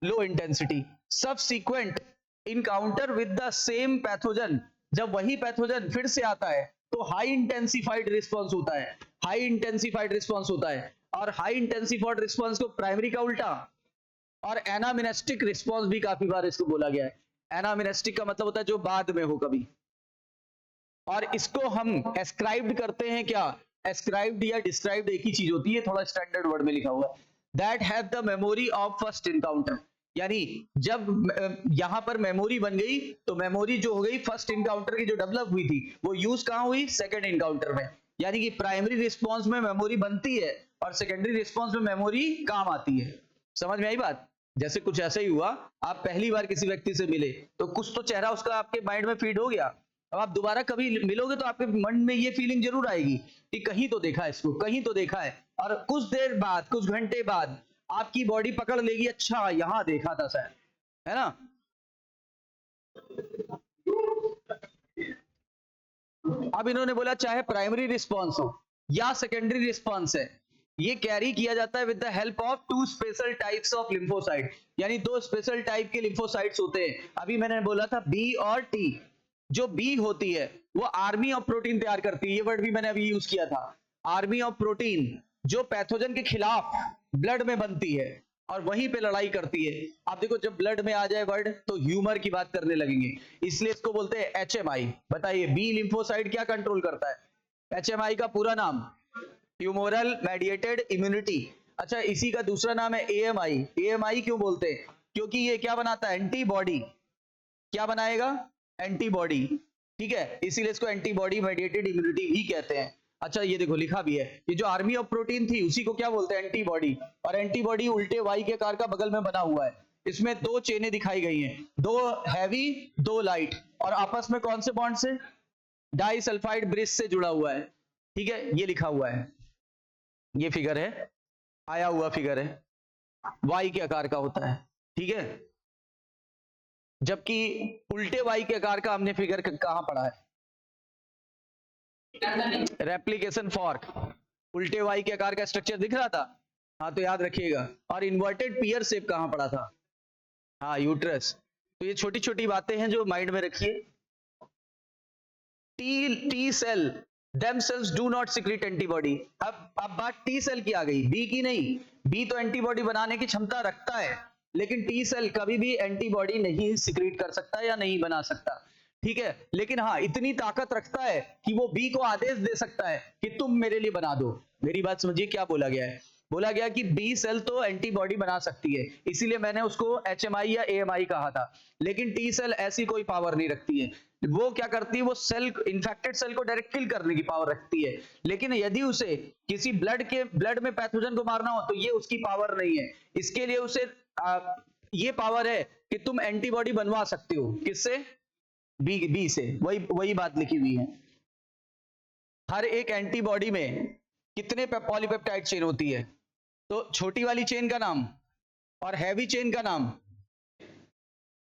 Low intensity. Subsequent encounter with the same pathogen, जब वही पैथोजन फिर से आता है तो हाई इंटेंसिफाइड रिस्पॉन्स होता है, हाई इंटेंसिफाइड रिस्पॉन्स होता है। और हाई इंटेंसिफाइड रिस्पॉन्स को प्राइमरी का उल्टा, और एनामिनेस्टिक रिस्पॉन्स भी काफी बार इसको बोला गया है। एनामिनेस्टिक का मतलब होता है जो बाद में हो कभी, और इसको हम एस्क्राइब्ड करते हैं क्या? एस्क्राइब्ड या डिस्क्राइब्ड एक ही चीज होती है, थोड़ा स्टैंडर्ड वर्ड में लिखा हुआ है। That have the memory of first encounter, यानी जब यहां पर मेमोरी बन गई, तो मेमोरी जो हो गई फर्स्ट इनकाउंटर की जो डेवलप हुई थी, वो यूज कहां हुई? सेकंड इनकाउंटर में। यानी कि प्राइमरी रिस्पॉन्स में मेमोरी बनती है और सेकेंडरी रिस्पॉन्स में मेमोरी काम आती है। समझ में आई बात? जैसे कुछ ऐसा ही हुआ, आप पहली बार किसी व्यक्ति से मिले तो कुछ तो चेहरा उसका आपके माइंड में फीड हो गया, अब आप दोबारा कभी मिलोगे तो आपके मन में ये फीलिंग जरूर आएगी कि कहीं तो देखा है इसको, कहीं तो देखा है, और कुछ देर बाद, कुछ घंटे बाद आपकी बॉडी पकड़ लेगी, अच्छा यहां देखा था सर, है ना। अब इन्होंने बोला चाहे प्राइमरी रिस्पॉन्स हो या सेकेंडरी रिस्पॉन्स है, ये कैरी किया जाता है with the help of two special types of lymphocyte, यानी दो स्पेशल टाइप के लिम्फोसाइट्स होते हैं। अभी मैंने बोला था बी और टी। जो बी होती है वो आर्मी ऑफ प्रोटीन तैयार करती है, ये वर्ड भी मैंने अभी यूज किया था, आर्मी ऑफ प्रोटीन, जो पैथोजन के खिलाफ ब्लड में बनती है और वहीं पे लड़ाई करती है। आप देखो जब ब्लड में आ जाए वर्ड तो ह्यूमर की बात करने लगेंगे, इसलिए इसको बोलते हैं एचएमआई। बताइए बी लिम्फोसाइट क्या कंट्रोल करता है? एचएमआई का पूरा नाम ट्यूमोरल मेडिएटेड इम्यूनिटी। अच्छा, इसी का दूसरा नाम है एएमआई। एएमआई क्यों बोलते हैं? क्योंकि ये क्या बनाता है? एंटीबॉडी। क्या बनाएगा? एंटीबॉडी। ठीक है, इसीलिए इसको एंटीबॉडी मेडिएटेड इम्यूनिटी भी कहते हैं। अच्छा, ये देखो लिखा भी है, ये जो आर्मी ऑफ प्रोटीन थी उसी को क्या बोलते हैं? एंटीबॉडी। और एंटीबॉडी उल्टे वाई के आकार का बगल में बना हुआ है, इसमें दो चेनें दिखाई गई हैं, दो हैवी दो लाइट, और आपस में कौन से बॉन्ड से? डाइसल्फाइड ब्रिज से जुड़ा हुआ है। ठीक है, ये लिखा हुआ है, ये फिगर है, आया हुआ फिगर है, वाई के आकार का होता है। ठीक है, जबकि उल्टे वाई के आकार का हमने फिगर कहां पढ़ा है? Replication fork. उल्टे वाई के आकार का स्ट्रक्चर दिख रहा था, हाँ तो याद रखिएगा। और इन्वर्टेड पियर शेप कहां पढ़ा था? हाँ, यूट्रस। तो ये छोटी छोटी बातें हैं जो माइंड में रखिए। T cell themselves do not secrete antibody। अब बात टी सेल की आ गई, बी की नहीं। बी तो एंटीबॉडी बनाने की क्षमता रखता है, लेकिन टी सेल कभी भी एंटीबॉडी नहीं सिक्रीट कर सकता या नहीं बना सकता। ठीक है, लेकिन हाँ इतनी ताकत रखता है कि वो बी को आदेश दे सकता है कि तुम मेरे लिए बना दो। मेरी बात समझिए, क्या बोला गया है? बोला गया कि बी सेल तो एंटीबॉडी बना सकती है, इसीलिए मैंने उसको एचएमआई या एएमआई कहा था, लेकिन टी सेल ऐसी कोई पावर नहीं रखती है। वो क्या करती है? वो सेल, इन्फेक्टेड सेल को डायरेक्ट किल करने की पावर रखती है, लेकिन यदि उसे किसी ब्लड में पैथोजन को मारना हो तो ये उसकी पावर नहीं है। इसके लिए उसे ये पावर है कि तुम एंटीबॉडी बनवा सकते हो। किससे? बी से। वही बात लिखी हुई है। हर एक एंटीबॉडी में कितने पॉलीपेप्टाइड चेन होती है? तो छोटी वाली चेन का नाम और हैवी चेन का नाम,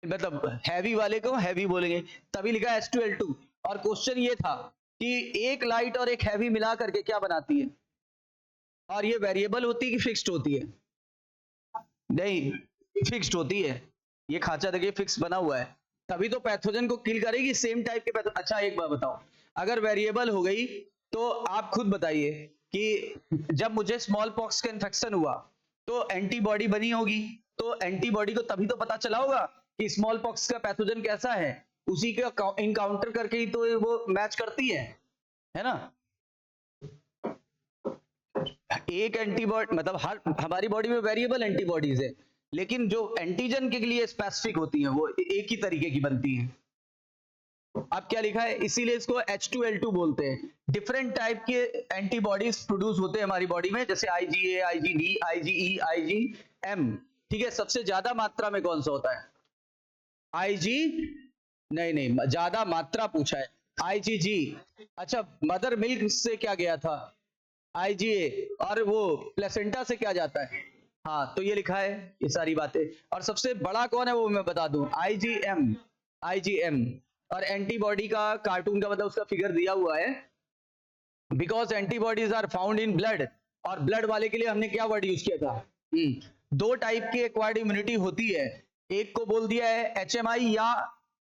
मतलब हैवी वाले को हैवी बोलेंगे, तभी लिखा H2L2। और क्वेश्चन ये था कि एक लाइट और एक हैवी मिला करके क्या बनाती है, और ये वेरिएबल होती है कि फिक्स्ड होती है? नहीं, फिक्स्ड होती है। ये खांचा देखिए फिक्स बना हुआ है, तभी तो पैथोजन को किल करेगी, सेम टाइप के पैथोजन। अच्छा एक बात बताओ, अगर वेरिएबल हो गई तो आप खुद बताइए कि जब मुझे स्मॉल पॉक्स का इन्फेक्शन हुआ तो एंटीबॉडी बनी होगी, तो एंटीबॉडी को तभी तो पता चला होगा कि स्मॉल पॉक्स का पैथोजन कैसा है, उसी का इनकाउंटर करके ही तो वो मैच करती है ना। एक एंटीबॉडी मतलब हर हमारी बॉडी में वेरिएबल एंटीबॉडीज है, लेकिन जो एंटीजन के लिए स्पेसिफिक होती हैं वो एक ही तरीके की बनती हैं। अब क्या लिखा है? इसीलिए इसको H2L2 बोलते हैं। डिफरेंट टाइप के एंटीबॉडीज प्रोड्यूस होते हैं हमारी बॉडी में, जैसे IgA, IgD, IgE, IgM। ठीक है, सबसे ज्यादा मात्रा में कौन सा होता है? IG नहीं, ज्यादा मात्रा पूछा है, IgG। अच्छा, मदर मिल्क से क्या गया था? IgA। और वो प्लेसेंटा से क्या जाता है? हाँ, तो ये लिखा है ये सारी बातें। और सबसे बड़ा कौन है वो मैं बता दूं, IgM। और एंटीबॉडी का कार्टून का मतलब उसका फिगर दिया हुआ है, because antibodies are found in blood. और ब्लड वाले के लिए हमने क्या वर्ड यूज किया था? दो टाइप की एक्वायर्ड इम्यूनिटी होती है, एक को बोल दिया है HMI या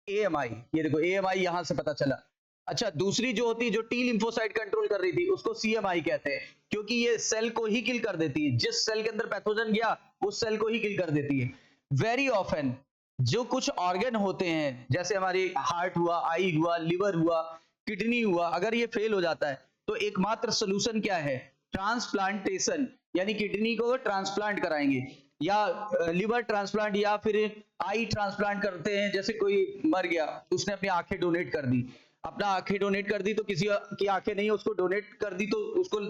AMI। ये देखो AMI यहां से पता चला। अच्छा, दूसरी जो होती है जो टी लिम्फोसाइट कंट्रोल कर रही थी उसको CMI कहते हैं, क्योंकि ये सेल को ही किल कर देती है, जिस सेल के अंदर पैथोजन गया उस सेल को ही किल कर देती है। वेरी ऑफन जो कुछ ऑर्गन होते हैं, जैसे हमारी हार्ट हुआ, आई हुआ, लिवर हुआ, किडनी हुआ, अगर ये फेल हो जाता है तो एकमात्र सोल्यूशन क्या है? ट्रांसप्लांटेशन, यानी किडनी को ट्रांसप्लांट कराएंगे, या लिवर ट्रांसप्लांट, या फिर आई ट्रांसप्लांट करते हैं। जैसे कोई मर गया, उसने अपनी आंखें डोनेट कर दी, अपना आंखें डोनेट कर दी, तो किसी की आंखें नहीं, उसको डोनेट कर दी तो उसको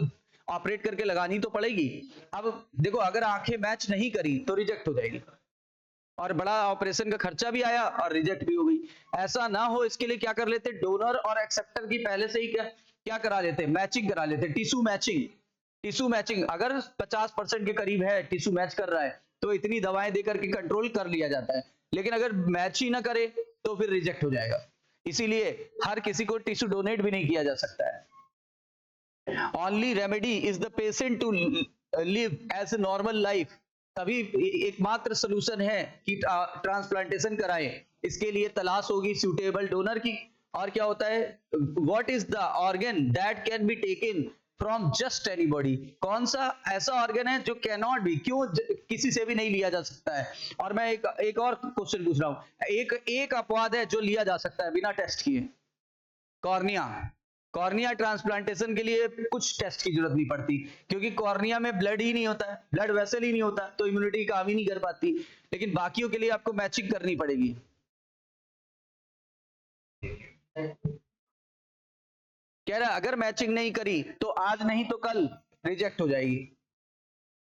ऑपरेट करके लगानी तो पड़ेगी। अब देखो, अगर आंखें मैच नहीं करी तो रिजेक्ट हो जाएगी, और बड़ा ऑपरेशन का खर्चा भी आया और रिजेक्ट भी हो गई। ऐसा ना हो इसके लिए क्या कर लेते, डोनर और एक्सेप्टर की पहले से ही क्या करा लेते, मैचिंग करा लेते, टिश्यू मैचिंग। टिश्यू मैचिंग अगर 50% के करीब है, टिश्यू मैच कर रहा है, तो इतनी दवाएं देकर के कंट्रोल कर लिया जाता है। लेकिन अगर मैच ही ना करे तो फिर रिजेक्ट हो जाएगा। इसीलिए हर किसी को टिश्यू डोनेट भी नहीं किया जा सकता है। Only remedy is the patient to live as a normal life. तभी एकमात्र सोल्यूशन है कि ट्रांसप्लांटेशन कराएं। इसके लिए तलाश होगी सूटेबल डोनर की। और क्या होता है, what is the organ that can be taken from just anybody. कौन सा ऐसा ऑर्गन है जो कैन नॉट बी, क्यों किसी से भी नहीं लिया जा सकता है। और मैं एक और क्वेश्चन पूछ रहा हूं, एक अपवाद है जो लिया जा सकता है बिना टेस्ट किए, कॉर्निया। कॉर्निया ट्रांसप्लांटेशन के लिए कुछ टेस्ट की जरूरत नहीं पड़ती, क्योंकि कॉर्निया में ब्लड ही नहीं होता है, ब्लड वेसल ही नहीं होता, तो इम्यूनिटी काम ही नहीं कर पाती। लेकिन बाकियों के लिए आपको मैचिंग करनी पड़ेगी। कह रहा अगर मैचिंग नहीं करी तो आज नहीं तो कल रिजेक्ट हो जाएगी।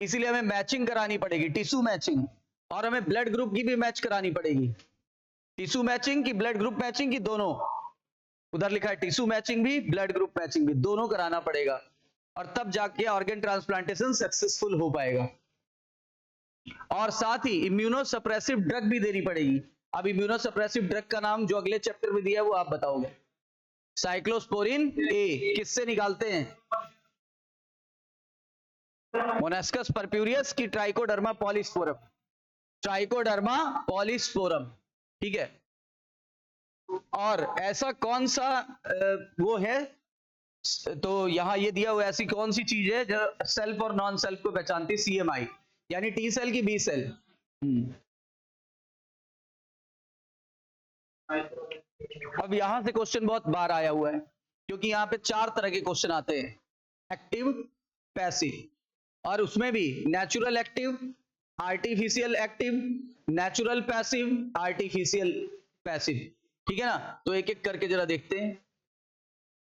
इसीलिए हमें मैचिंग करानी पड़ेगी, टिश्यू मैचिंग। और हमें ब्लड ग्रुप की भी मैच करानी पड़ेगी। टिश्यू मैचिंग की ब्लड ग्रुप मैचिंग की, दोनों। उधर लिखा है टिश्यू मैचिंग भी, ब्लड ग्रुप मैचिंग भी, दोनों कराना पड़ेगा। और तब जाके ऑर्गन ट्रांसप्लांटेशन सक्सेसफुल हो पाएगा। और साथ ही इम्यूनोसप्रेसिव ड्रग भी देनी पड़ेगी। अब इम्यूनोसप्रेसिव ड्रग का नाम जो अगले चैप्टर में दिया है वो आप बताओगे। साइक्लोस्पोरिन ए किससे निकालते हैं, मोनास्कस परप्यूरियस की ट्राइकोडर्मा पॉलीस्पोरम। ट्राइकोडर्मा पॉलीस्पोरम, ठीक है। और ऐसा कौन सा वो है, तो यहां ये दिया हुआ ऐसी कौन सी चीज है जो सेल्फ और नॉन सेल्फ को पहचानती है, सीएमआई, यानी टी सेल की बी सेल। अब यहां से क्वेश्चन बहुत बार आया हुआ है, क्योंकि यहां पे 4 तरह के क्वेश्चन आते हैं, एक्टिव, पैसिव, और उसमें भी natural active, artificial active, natural passive, artificial passive, ठीक है ना। तो एक एक करके जरा देखते हैं।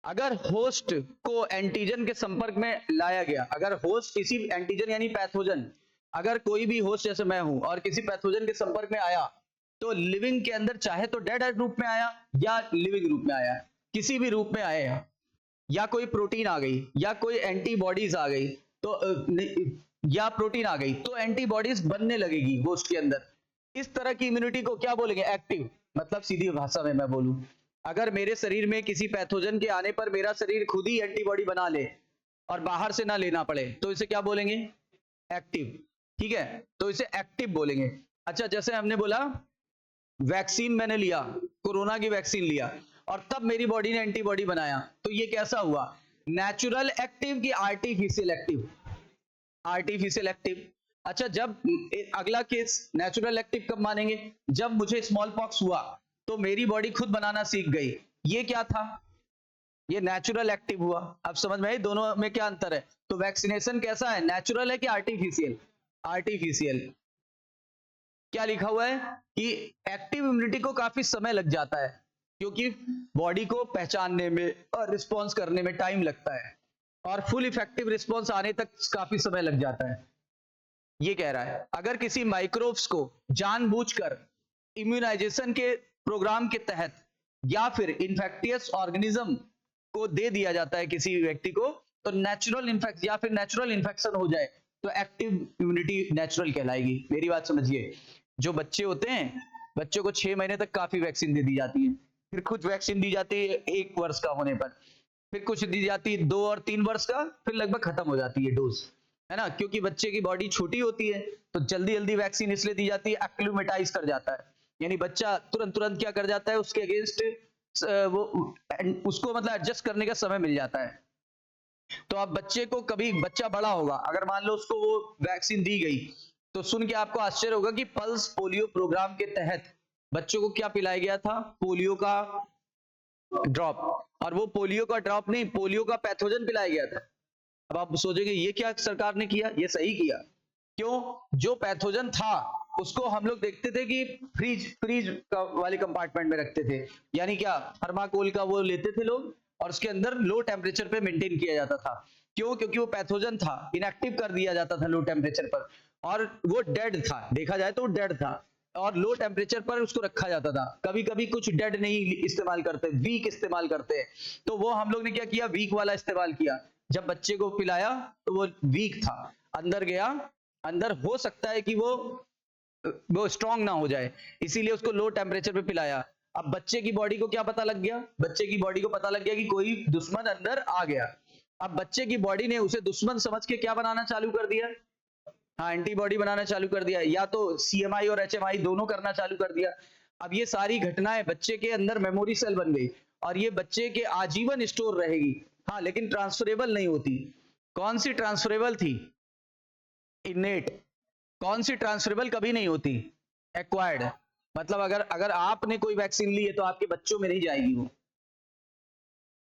अगर होस्ट को एंटीजन के संपर्क में लाया गया, अगर होस्ट किसी एंटीजन यानी पैथोजन, अगर कोई भी होस्ट जैसे मैं हूं और किसी पैथोजन के संपर्क में आया, तो लिविंग के अंदर चाहे तो डेड रूप में आया या लिविंग रूप में आया, किसी भी रूप में आया, या कोई प्रोटीन आ गई या कोई एंटीबॉडीज आ गई, तो या प्रोटीन आ गई तो एंटीबॉडीज बनने लगेगी होस्ट के अंदर। इस तरह की इम्यूनिटी को क्या बोलेंगे, एक्टिव। मतलब सीधी भाषा में मैं बोलूं, अगर मेरे शरीर में किसी पैथोजन के आने पर मेरा शरीर खुद ही एंटीबॉडी बना ले और बाहर से ना लेना पड़े, तो इसे क्या बोलेंगे, एक्टिव, ठीक है। तो इसे एक्टिव बोलेंगे। अच्छा, जैसे हमने बोला वैक्सीन मैंने लिया, कोरोना की वैक्सीन लिया, और तब मेरी बॉडी ने एंटीबॉडी बनाया, तो ये कैसा हुआ, नेचुरल एक्टिव की आर्टिफिशियल एक्टिव, आर्टिफिशियल एक्टिव। अच्छा, जब अगला केस नेचुरल एक्टिव कब मानेंगे, जब मुझे स्मॉल पॉक्स हुआ तो मेरी बॉडी खुद बनाना सीख गई, ये क्या था, ये नेचुरल एक्टिव हुआ। अब समझ में आई दोनों में क्या अंतर है। तो वैक्सीनेशन कैसा है, नेचुरल है कि आर्टिफिशियल, आर्टिफिशियल। क्या लिखा हुआ है कि एक्टिव इम्यूनिटी को काफी समय लग जाता है, क्योंकि बॉडी को पहचानने में और रिस्पॉन्स करने में टाइम लगता है, और फुल इफेक्टिव रिस्पॉन्स आने तक काफी समय लग जाता है। ये कह रहा है अगर किसी माइक्रोब्स को जानबूझकर इम्यूनाइजेशन के प्रोग्राम के तहत या फिर इन्फेक्टियस ऑर्गेनिज्म को दे दिया जाता है किसी व्यक्ति को, तो नेचुरल इन्फेक्ट या फिर नेचुरल इन्फेक्शन हो जाए, तो एक्टिव इम्यूनिटी नेचुरल कहलाएगी। मेरी बात समझिए, जो बच्चे होते हैं, बच्चों को 6 महीने तक काफी वैक्सीन दे दी जाती है, फिर कुछ वैक्सीन दी जाती है 1 वर्ष का होने पर, फिर कुछ दी जाती है 2 और 3 वर्ष का, फिर लगभग खत्म हो जाती है डोज, है ना। क्योंकि बच्चे की बॉडी छोटी होती है, तो जल्दी जल्दी वैक्सीन इसलिए दी जाती है, एक्लूमेटाइज कर जाता है, यानी बच्चा तुरंत तुरंत क्या कर जाता है, उसके अगेंस्ट वो उसको मतलब एडजस्ट करने का समय मिल जाता है। तो आप बच्चे को, कभी बच्चा बड़ा होगा, अगर मान लो उसको वो वैक्सीन दी गई, तो सुन के आपको आश्चर्य होगा कि पल्स पोलियो प्रोग्राम के तहत बच्चों को क्या पिलाया गया था, पोलियो का ड्रॉप। और वो पोलियो का ड्रॉप नहीं, पोलियो का पैथोजन पिलाया गया था। अब आप सोचेंगे ये क्या सरकार ने किया, ये सही किया। क्यों, जो पैथोजन था उसको हम लोग देखते थे कि फ्रीज वाले कंपार्टमेंट में रखते थे, यानी क्या, थर्माकोल का वो लेते थे लोग, और उसके अंदर लो टेम्परेचर पे मेंटेन किया जाता था। क्यों, क्योंकि वो पैथोजन था, इनएक्टिव कर दिया जाता था लो टेम्परेचर पर, और वो डेड था, देखा जाए तो डेड था। और लो टेम्परेचर पर उसको रखा जाता था। कभी कभी कुछ डेड नहीं इस्तेमाल करते, वीक इस्तेमाल करते, तो वो हम लोग ने क्या किया, वीक वाला इस्तेमाल किया। जब बच्चे को पिलाया तो वो वीक था, अंदर गया, अंदर हो सकता है कि वो स्ट्रांग ना हो जाए, इसीलिए उसको लो टेम्परेचर पे पिलाया। अब बच्चे की बॉडी को क्या पता लग गया, बच्चे की बॉडी को पता लग गया कि कोई दुश्मन अंदर आ गया। अब बच्चे की बॉडी ने उसे दुश्मन समझ के क्या बनाना चालू कर दिया, हाँ एंटीबॉडी बनाना चालू कर दिया, या तो सीएमआई और एचएमआई दोनों करना चालू कर दिया। अब ये सारी घटनाएं बच्चे के अंदर मेमोरी सेल बन गई और ये बच्चे के आजीवन स्टोर रहेगी। हाँ लेकिन ट्रांसफरेबल नहीं होती। कौन सी ट्रांसफरेबल थी, इनेट। कौन सी ट्रांसफरेबल कभी नहीं होती, एक्वायर्ड। मतलब अगर अगर आपने कोई वैक्सीन ली है तो आपके बच्चों में नहीं जाएगी वो,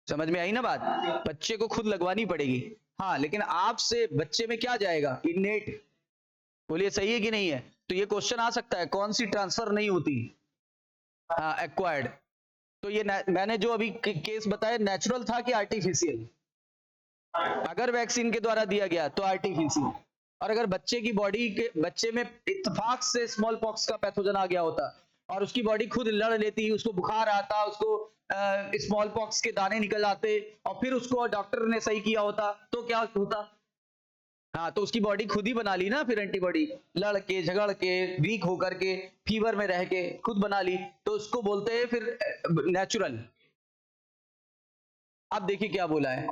समझ में आई ना बात, बच्चे को खुद लगवानी पड़ेगी। हाँ लेकिन आपसे बच्चे में क्या जाएगा, इनेट। बोलिए सही है कि नहीं है। तो ये क्वेश्चन आ सकता है, कौन सी ट्रांसफर नहीं होती, हाँ एक्वायर्ड। तो ये मैंने जो अभी केस बताया नेचुरल था कि आर्टिफिशियल, अगर वैक्सीन के द्वारा दिया गया तो आर्टिफिशियल, और अगर बच्चे की बॉडी के बच्चे में इत्तेफाक से स्मॉल पॉक्स का पैथोजन आ गया होता और उसकी बॉडी खुद लड़ लेती, उसको बुखार आता, उसको स्मॉल पॉक्स के दाने निकल आते और फिर उसको डॉक्टर ने सही किया होता तो क्या होता, हाँ तो उसकी बॉडी खुद ही बना ली ना, फिर एंटीबॉडी लड़ के झगड़ के वीक होकर के फीवर में रह के खुद बना ली, तो उसको बोलते हैं फिर नेचुरल। अब देखिए क्या बोला है,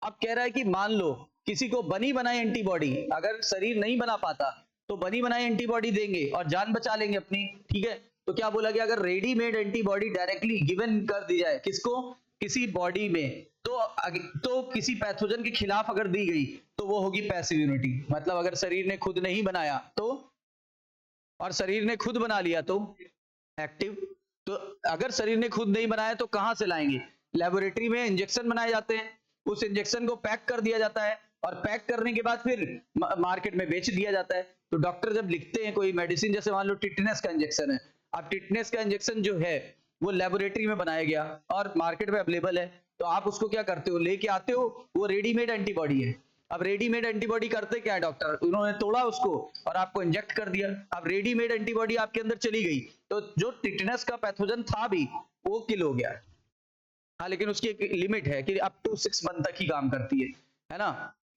अब कह रहा है कि मान लो किसी को बनी बनाई एंटीबॉडी, अगर शरीर नहीं बना पाता तो बनी बनाई एंटीबॉडी देंगे और जान बचा लेंगे अपनी, ठीक है। तो क्या बोला गया, अगर रेडीमेड एंटीबॉडी डायरेक्टली गिवन कर दी जाए, किसको, किसी बॉडी में, तो किसी पैथोजन के खिलाफ अगर दी गई तो वो होगी पैसिव इम्यूनिटी। मतलब अगर शरीर ने खुद नहीं बनाया तो, और शरीर ने खुद बना लिया तो एक्टिव। तो अगर शरीर ने खुद नहीं बनाया तो कहां से लाएंगे, लेबोरेटरी में इंजेक्शन बनाए जाते हैं, उस इंजेक्शन को पैक कर दिया जाता है और पैक करने के बाद फिर मार्केट में बेच दिया जाता है। तो डॉक्टर जब लिखते हैं कोई मेडिसिन, जैसे मान लो टिटनेस का इंजेक्शन है, अब टिटनेस का इंजेक्शन जो है वो लेबोरेटरी में बनाया गया और मार्केट में अवेलेबल है, तो आप उसको क्या करते हो, लेके आते हो, वो रेडीमेड एंटीबॉडी है। अब रेडीमेड एंटीबॉडी करते क्या है डॉक्टर, उन्होंने तोड़ा उसको और आपको इंजेक्ट कर दिया। अब रेडीमेड एंटीबॉडी आपके अंदर चली गई तो जो टिटनेस का पैथोजन था भी वो किल हो गया। हाँ लेकिन उसकी एक लिमिट है कि अप टू 6 मंथ तक ही काम करती है ना,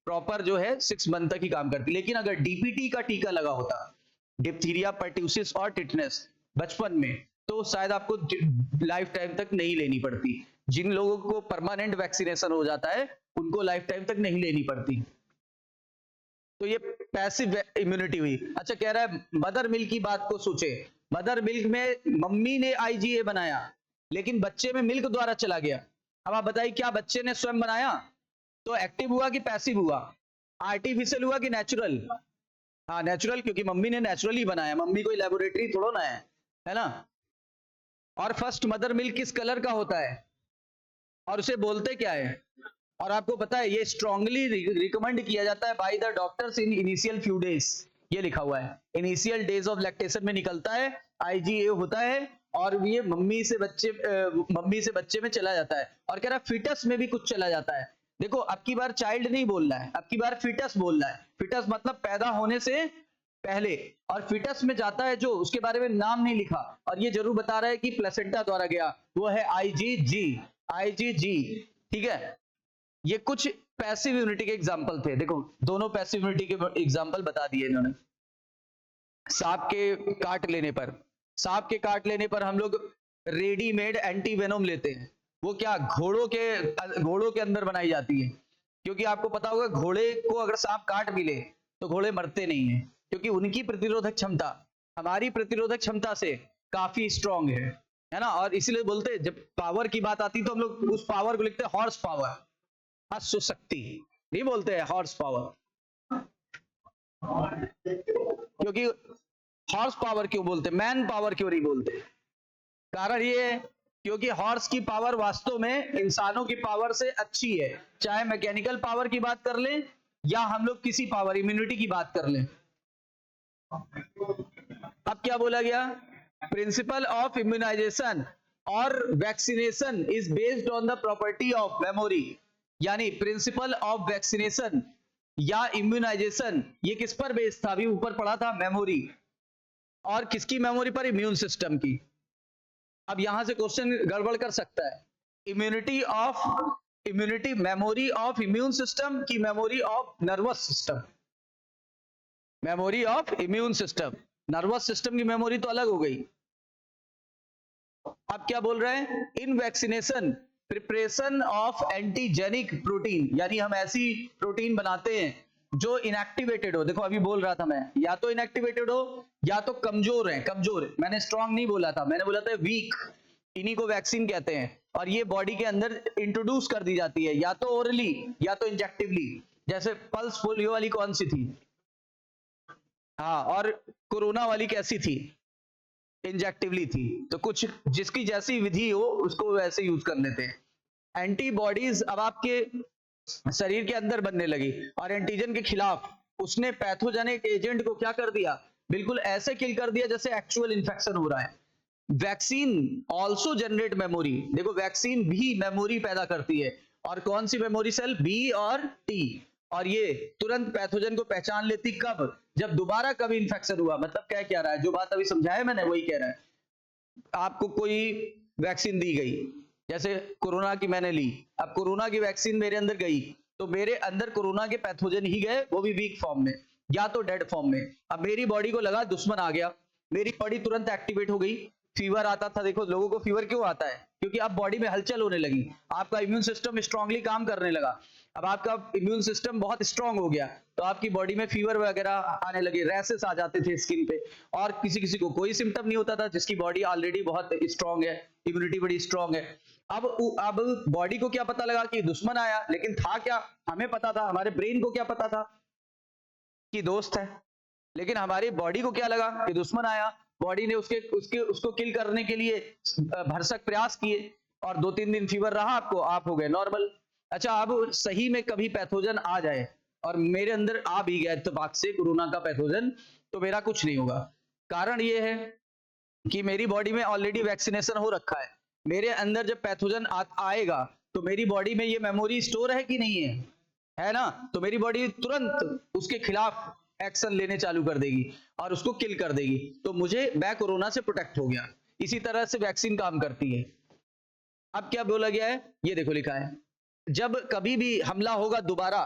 प्रॉपर जो है 6 मंथ तक ही काम करती है। लेकिन अगर डीपीटी का टीका लगा होता, डिप्थीरिया, पर्ट्यूसिस और टिटनेस बचपन में, तो शायद आपको लाइफ टाइम तक नहीं लेनी पड़ती। जिन लोगों को परमानेंट वैक्सीनेशन हो जाता है उनको लाइफ टाइम तक नहीं लेनी पड़ती। तो ये पैसिव इम्यूनिटी हुई। अच्छा कह रहा है मदर मिल्क की बात को सोचे, मदर मिल्क में मम्मी ने आईजीए बनाया लेकिन बच्चे में मिल्क द्वारा चला गया। अब आप बताइए क्या बच्चे ने स्वयं बनाया तो एक्टिव हुआ कि पैसिव हुआ, आर्टिफिशियल हुआ कि नेचुरल, हाँ नेचुरल, क्योंकि मम्मी ने नेचुरली बनाया, मम्मी कोई लेबोरेटरी थोड़ा ना है ना। और फर्स्ट मदर मिल्क किस कलर का होता है और उसे बोलते क्या है, और आपको पता है ये स्ट्रांगली रिकमेंड किया जाता है by the doctors in initial few days, ये लिखा हुआ है इनिशियल डेज ऑफ लैक्टेशन में निकलता है, आईजीए होता है और ये मम्मी से बच्चे में चला जाता है। और कह रहा है फिटस में भी कुछ चला जाता है। देखो अब की बार चाइल्ड नहीं बोल रहा है, अब की बार फिटस बोल रहा है। फिटस मतलब पैदा होने से पहले, और फिटस में जाता है जो, उसके बारे में नाम नहीं लिखा और ये जरूर बता रहा है कि प्लेसेंटा द्वारा गया, वो है आईजीजी, ठीक है। ये कुछ पैसिव इम्यूनिटी के एग्जांपल थे, देखो दोनों पैसिव इम्यूनिटी के एग्जांपल बता दिए इन्होंने। सांप के काट लेने पर हम लोग रेडीमेड एंटीवेनोम लेते हैं, वो क्या घोड़ों के अंदर बनाई जाती है, क्योंकि आपको पता होगा घोड़े को अगर सांप काट भी ले तो घोड़े मरते नहीं है, क्योंकि उनकी प्रतिरोधक क्षमता हमारी प्रतिरोधक क्षमता से काफी स्ट्रांग है ना। और इसलिए बोलते हैं, जब पावर की बात आती तो हम लोग उस पावर को लिखते हैं हॉर्स पावर, अश्वशक्ति नहीं बोलते हैं हॉर्स पावर, क्योंकि हॉर्स पावर क्यों बोलते, मैन पावर क्यों नहीं बोलते, कारण ये है क्योंकि हॉर्स की पावर वास्तव में इंसानों की पावर से अच्छी है, चाहे मैकेनिकल पावर की बात कर लें या हम लोग किसी पावर इम्यूनिटी की बात कर लें। अब क्या बोला गया, प्रिंसिपल ऑफ इम्यूनाइजेशन और vaccination is based on the property of memory, यानी प्रिंसिपल ऑफ वैक्सीनेशन या इम्यूनाइजेशन ये किस पर बेस्ड था, अभी ऊपर पढ़ा था मेमोरी। और किसकी मेमोरी पर? इम्यून सिस्टम की। अब यहां से क्वेश्चन गड़बड़ कर सकता है, immunity memory of immune system की memory of nervous system? Memory of immune system, nervous system की मेमोरी तो अलग हो गई। अब क्या बोल रहे हैं? In vaccination preparation of antigenic protein, यानी हम ऐसी प्रोटीन बनाते हैं जो इनएक्टिवेटेड हो। देखो अभी बोल रहा था मैं, या तो इनएक्टिवेटेड हो या तो कमजोर है। कमजोर, मैंने स्ट्रांग नहीं बोला था, मैंने बोला था वीक। इन्हीं को वैक्सीन कहते हैं। और ये बॉडी के अंदर इंट्रोड्यूस कर दी जाती है, या तो ओरली या तो इंजेक्टिवली। जैसे पल्स पोलियो वाली कौन सी थी? हाँ, और कोरोना वाली कैसी थी? इंजेक्टिवली थी। तो कुछ जिसकी जैसी विधि हो उसको वैसे यूज कर लेते हैं। एंटीबॉडीज अब आपके शरीर के अंदर बनने लगी, और एंटीजन के खिलाफ उसने पैथोजेनिक एजेंट को क्या कर दिया? बिल्कुल ऐसे किल कर दिया जैसे एक्चुअल इंफेक्शन हो रहा है। Vaccine also generate memory. देखो वैक्सीन भी मेमोरी पैदा करती है। और कौन सी मेमोरी सेल? बी और टी। और ये तुरंत पैथोजन को पहचान लेती कब? जब दोबारा कभी इंफेक्शन हुआ। मतलब क्या रहा है, जो बात अभी समझाया मैंने वही कह रहा है। आपको कोई वैक्सीन दी गई, जैसे कोरोना की मैंने ली, अब कोरोना की वैक्सीन मेरे अंदर गई, तो मेरे अंदर कोरोना के पैथोजन ही गए, वो भी वीक फॉर्म में या तो डेड फॉर्म में। अब मेरी बॉडी को लगा दुश्मन आ गया, मेरी बॉडी तुरंत एक्टिवेट हो गई। फीवर आता था, देखो लोगों को फीवर क्यों आता है? क्योंकि अब बॉडी में हलचल होने लगी, आपका इम्यून सिस्टम स्ट्रांगली काम करने लगा। अब आपका इम्यून सिस्टम बहुत स्ट्रांग हो गया, तो आपकी बॉडी में फीवर वगैरह आने लगे, रैसेस आ जाते थे स्किन पे। और किसी किसी को कोई सिम्टम नहीं होता था, जिसकी बॉडी ऑलरेडी बहुत स्ट्रांग है, इम्यूनिटी बड़ी स्ट्रांग है। अब बॉडी को क्या पता लगा कि दुश्मन आया, लेकिन था क्या? हमें पता था, हमारे ब्रेन को क्या पता था कि दोस्त है। लेकिन हमारी बॉडी को क्या लगा कि दुश्मन आया। बॉडी ने उसको किल करने के लिए भरसक प्रयास किए, और 2-3 दिन फीवर रहा आपको, आप हो गए नॉर्मल। अच्छा, अब सही में कभी पैथोजन आ जाए और मेरे अंदर आ भी गया इत्तेफाक से कोरोना का पैथोजन, तो मेरा कुछ नहीं होगा। कारण ये है कि मेरी बॉडी में ऑलरेडी वैक्सीनेशन हो रखा है। मेरे अंदर जब पैथोजन आएगा तो मेरी बॉडी में ये मेमोरी स्टोर है कि नहीं है ना? तो मेरी बॉडी तुरंत उसके खिलाफ एक्शन लेने चालू कर देगी और उसको किल कर देगी। तो मैं कोरोना से प्रोटेक्ट हो गया। इसी तरह से वैक्सीन काम करती है। अब क्या बोला गया है? ये देखो लिखा है, जब कभी भी हमला होगा दोबारा,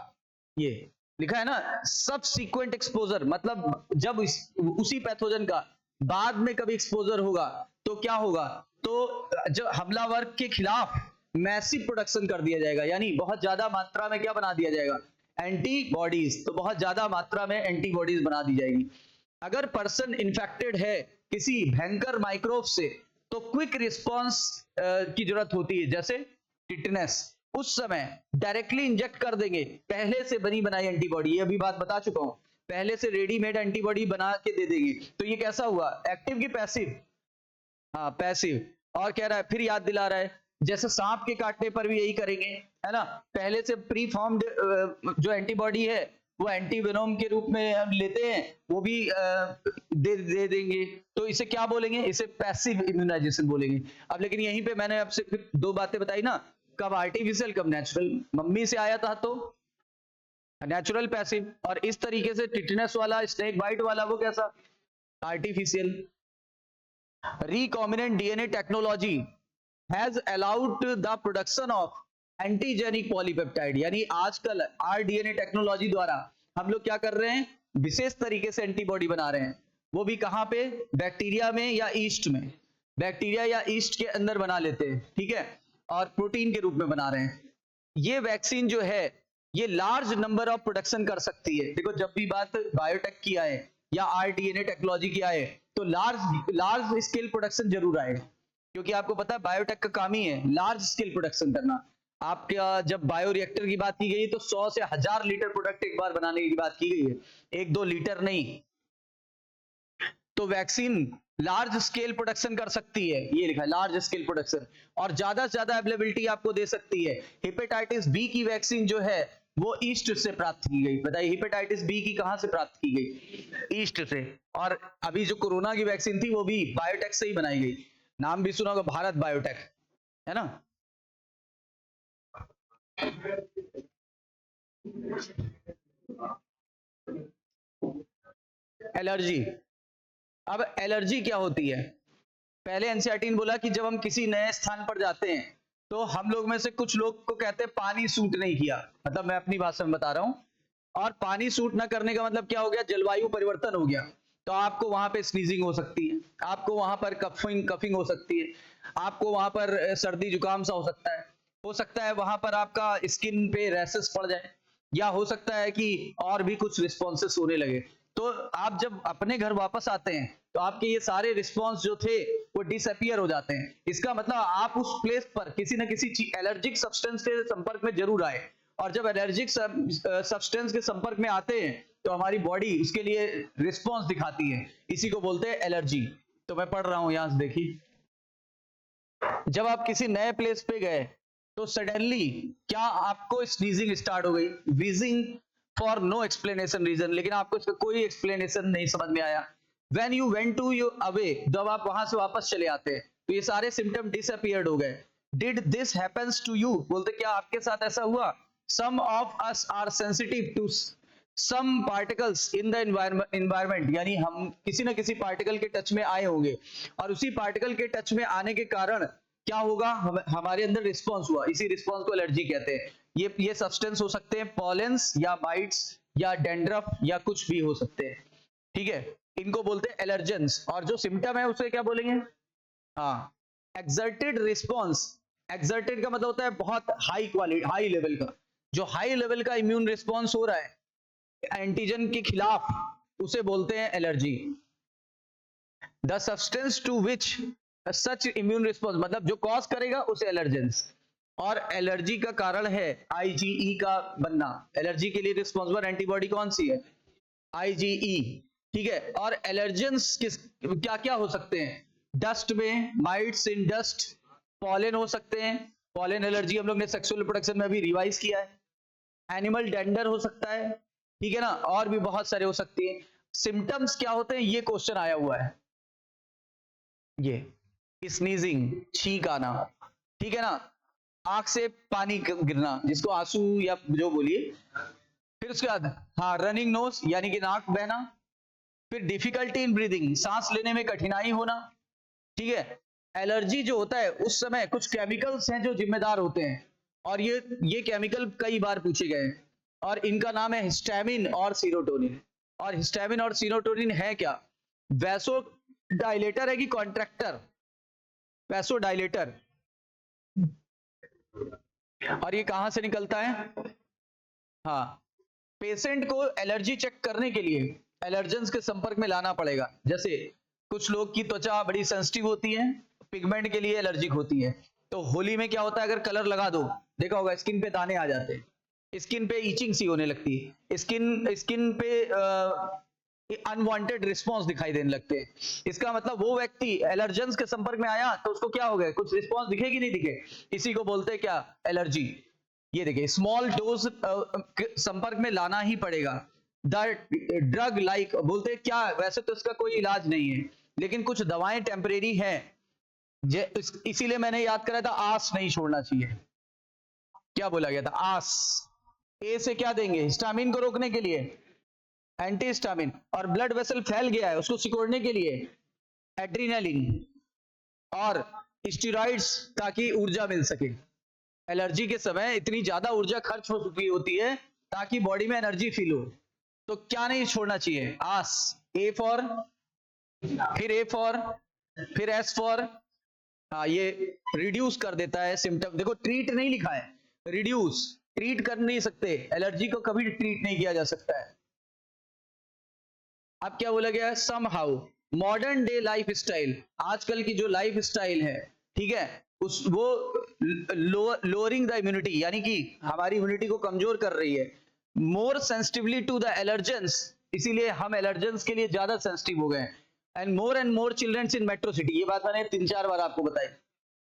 ये लिखा है ना, सबसीक्वेंट एक्सपोजर, मतलब जब उसी पैथोजन का बाद में कभी एक्सपोजर होगा तो क्या होगा? तो जब हमलावर के खिलाफ मैसिव प्रोडक्शन कर दिया जाएगा, यानी बहुत ज्यादा मात्रा में क्या बना दिया जाएगा? एंटीबॉडीज। तो बहुत ज्यादा मात्रा में एंटीबॉडीज बना दी जाएगी। अगर पर्सन इन्फेक्टेड है किसी भयंकर माइक्रोब से, तो क्विक रिस्पॉन्स की जरूरत होती है, जैसे टिटनेस। उस समय डायरेक्टली इंजेक्ट कर देंगे पहले से बनी बनाई एंटीबॉडी। ये अभी बात बता चुका हूं, पहले से रेडीमेड एंटीबॉडी बना के दे देंगे। तो ये कैसा हुआ? एक्टिव की पैसिव? हाँ, पैसिव। और कह रहा है, फिर याद दिला रहा है, जैसे सांप के काटने पर भी यही करेंगे, है ना? पहले से प्री फॉर्म्ड जो एंटीबॉडी है वो एंटीवेनोम के रूप में हम लेते हैं, वो भी दे देंगे। तो इसे क्या बोलेंगे? इसे पैसिव इम्यूनाइजेशन बोलेंगे। अब लेकिन यहीं पे मैंने आपसे फिर दो बातें बताई ना, कब आर्टिफिशियल कब नेचुरल। मम्मी से आया था तो नेचुरल पैसिव, और इस तरीके से टिटनेस वाला, स्नेक बाइट वाला, वो कैसा? Artificial. recombinant DNA technology has allowed the production of antigenic polypeptide, यानी आजकल आरडीएनए टेक्नोलॉजी द्वारा हम लोग क्या कर रहे हैं? विशेष तरीके से एंटीबॉडी बना रहे हैं। वो भी कहां पे? बैक्टीरिया में या ईस्ट में। बैक्टीरिया या ईस्ट के अंदर बना लेते हैं, ठीक है, और प्रोटीन के रूप में बना रहे हैं। ये वैक्सीन जो है ये लार्ज नंबर ऑफ प्रोडक्शन कर सकती है। देखो जब भी बात बायोटेक की आए या आरडीएनए टेक्नोलॉजी की आए, तो लार्ज स्केल प्रोडक्शन जरूर आएगा, क्योंकि आपको पता है बायोटेक का काम ही है लार्ज स्केल प्रोडक्शन करना। आपका जब बायो रिएक्टर की बात की गई तो 100 से 1000 लीटर प्रोडक्ट एक बार बनाने की बात की गई है, 1-2 लीटर नहीं। तो वैक्सीन लार्ज स्केल प्रोडक्शन कर सकती है, ये लिखा है लार्ज स्केल प्रोडक्शन, और ज्यादा से ज्यादा अवेलेबिलिटी आपको दे सकती है। हेपेटाइटिस बी की वैक्सीन जो है वो ईस्ट से प्राप्त की गई। बताइए हेपेटाइटिस बी की कहां से प्राप्त की गई? ईस्ट से। और अभी जो कोरोना की वैक्सीन थी वो भी बायोटेक से ही बनाई गई। नाम भी सुना होगा, भारत बायोटेक, है ना? एलर्जी, अब एलर्जी क्या होती है? पहले एनसीईआरटी ने बोला कि जब हम किसी नए स्थान पर जाते हैं तो हम लोग में से कुछ लोग को कहते हैं पानी सूट नहीं किया, मतलब मैं अपनी भाषा में बता रहा हूं। और पानी सूट ना करने का मतलब क्या हो गया? जलवायु परिवर्तन हो गया। तो आपको वहां पे स्नीजिंग हो सकती है, आपको वहां पर कफिंग कफिंग हो सकती है, आपको वहां पर सर्दी जुकाम सा हो सकता है वहां पर आपका स्किन पे रैसेस पड़ जाए, या हो सकता है कि और भी कुछ रिस्पॉन्सेस होने लगे। तो आप जब अपने घर वापस आते हैं तो आपके ये सारे रिस्पॉन्स जो थे वो डिसअपियर हो जाते हैं। इसका मतलब आप उस प्लेस पर किसी न किसी एलर्जिक सब्सटेंस के संपर्क में जरूर आए, और जब एलर्जिक सब्सटेंस के संपर्क में आते हैं तो हमारी बॉडी उसके लिए रिस्पॉन्स दिखाती है, इसी को बोलते हैं एलर्जी। तो मैं पढ़ रहा हूं यहां से, देखिए, जब आप किसी नए प्लेस पे गए तो सडनली क्या आपको स्नीजिंग स्टार्ट हो गई, wheezing for no explanation reason, लेकिन आपको इसका कोई एक्सप्लेनेशन नहीं समझ में आया। When you went to you away, जब आप वहां से वापस चले आते हैं तो ये सारे सिम्टम डिसअपियर्ड हो गए। Did this happens to you, बोलते क्या आपके साथ ऐसा हुआ? Some of us are sensitive to some particles in the environment, यानी हम किसी ना किसी पार्टिकल के टच में आए होंगे, और उसी पार्टिकल के टच में आने के कारण क्या होगा? हमारे अंदर रिस्पॉन्स हुआ, इसी रिस्पॉन्स को एलर्जी कहते हैं। ये सब्सटेंस हो सकते हैं पॉलेंस या बाइट्स या डेंड्रफ या कुछ भी हो सकते हैं, ठीक है? इनको बोलते हैं एलर्जेंस। और जो सिम्टम है उसे क्या बोलेंगे? हाँ, एक्सर्टेड रिस्पॉन्स। एक्सर्टेड का मतलब होता है बहुत हाई क्वालिटी, हाई लेवल का। जो हाई लेवल का इम्यून रिस्पॉन्स हो रहा है एंटीजन के खिलाफ, उसे बोलते हैं allergy. The substance to which such immune response, मतलब जो कॉज करेगा उसे एलर्जेंस। और एलर्जी का कारण है आईजीई का बनना। एलर्जी के लिए रिस्पॉन्सिबल एंटीबॉडी कौन सी है? आईजीई, ठीक है? और एलर्जेंस किस क्या क्या हो सकते हैं? डस्ट में, माइट्स इन डस्ट, पॉलन हो सकते हैं, पॉलन एलर्जी हम लोग ने सेक्सुअल रिप्रोडक्शन में अभी रिवाइज किया है। एनिमल डेंडर हो सकता है, ठीक है ना? और भी बहुत सारे हो सकते हैं। सिम्टम्स क्या होते हैं ये क्वेश्चन आया हुआ है। ये स्नीजिंग, छींक आना, ठीक है ना? आंख से पानी गिरना, जिसको आंसू या जो बोलिए। फिर उसके बाद हाँ, रनिंग नोज यानी कि नाक बहना। फिर डिफिकल्टी इन ब्रीदिंग, सांस लेने में कठिनाई होना, ठीक है? एलर्जी जो होता है उस समय कुछ केमिकल्स हैं जो जिम्मेदार होते हैं, और ये केमिकल कई बार पूछे गए हैं, और इनका नाम है हिस्टामिन और सीरोटोनिन। और हिस्टामिन और सीरोटोनिन है क्या? वैसो डायलेटर है कि कॉन्ट्रैक्टर? Vaso dilator. और ये कहां से निकलता है? हाँ, पेशेंट को एलर्जी चेक करने के लिए एलर्जेंस के संपर्क में लाना पड़ेगा। जैसे कुछ लोग की त्वचा बड़ी सेंसिटिव होती है, पिगमेंट के लिए एलर्जिक होती है, तो होली में क्या होता है, अगर कलर लगा दो, देखा होगा स्किन पे दाने आ जाते हैं, स्किन पे इचिंग सी होने लगती है, स्किन पे अनवांटेड रिस्पॉन्स दिखाई देने लगते हैं। इसका मतलब वो व्यक्ति एलर्जेंस के संपर्क में आया तो उसको क्या हो गया? कुछ रिस्पॉन्स दिखे कि नहीं दिखे? इसी को बोलते हैं क्या? एलर्जी। ये देखिए, स्मॉल डोज संपर्क में लाना ही पड़ेगा। ड्रग लाइक बोलते हैं क्या? वैसे तो इसका कोई इलाज नहीं है, लेकिन कुछ दवाएं टेम्परेरी हैं, इसीलिए मैंने याद करा था आस नहीं छोड़ना चाहिए। क्या बोला गया था? आस। ए से क्या देंगे? हिस्टामिन को रोकने के लिए एंटी हिस्टामिन, और ब्लड वेसल फैल गया है उसको सिकोड़ने के लिए एड्रीनलिन, और स्टेरॉइड्स ताकि ऊर्जा मिल सके। एलर्जी के समय इतनी ज्यादा ऊर्जा खर्च हो चुकी होती है ताकि बॉडी में एनर्जी फील हो, तो क्या नहीं छोड़ना चाहिए? आस। ए फॉर, फिर ए फॉर, फिर एस फॉर, हाँ, ये रिड्यूस कर देता है सिम्टम। देखो, ट्रीट नहीं लिखा है, रिड्यूस। ट्रीट कर नहीं सकते, एलर्जी को कभी ट्रीट नहीं किया जा सकता है। अब क्या बोला गया है? Somehow modern day lifestyle, आजकल की जो लाइफ स्टाइल है, ठीक है, उस वो लोअरिंग द इम्यूनिटी, यानी कि हमारी इम्यूनिटी को कमजोर कर रही है। मोर सेंसिटिवली टू द एलर्जेंस, इसीलिए हम एलर्जेंस के लिए ज्यादा सेंसिटिव हो गए। And more children's in metro city, ये बात मैंने 3-4 बार आपको बताई,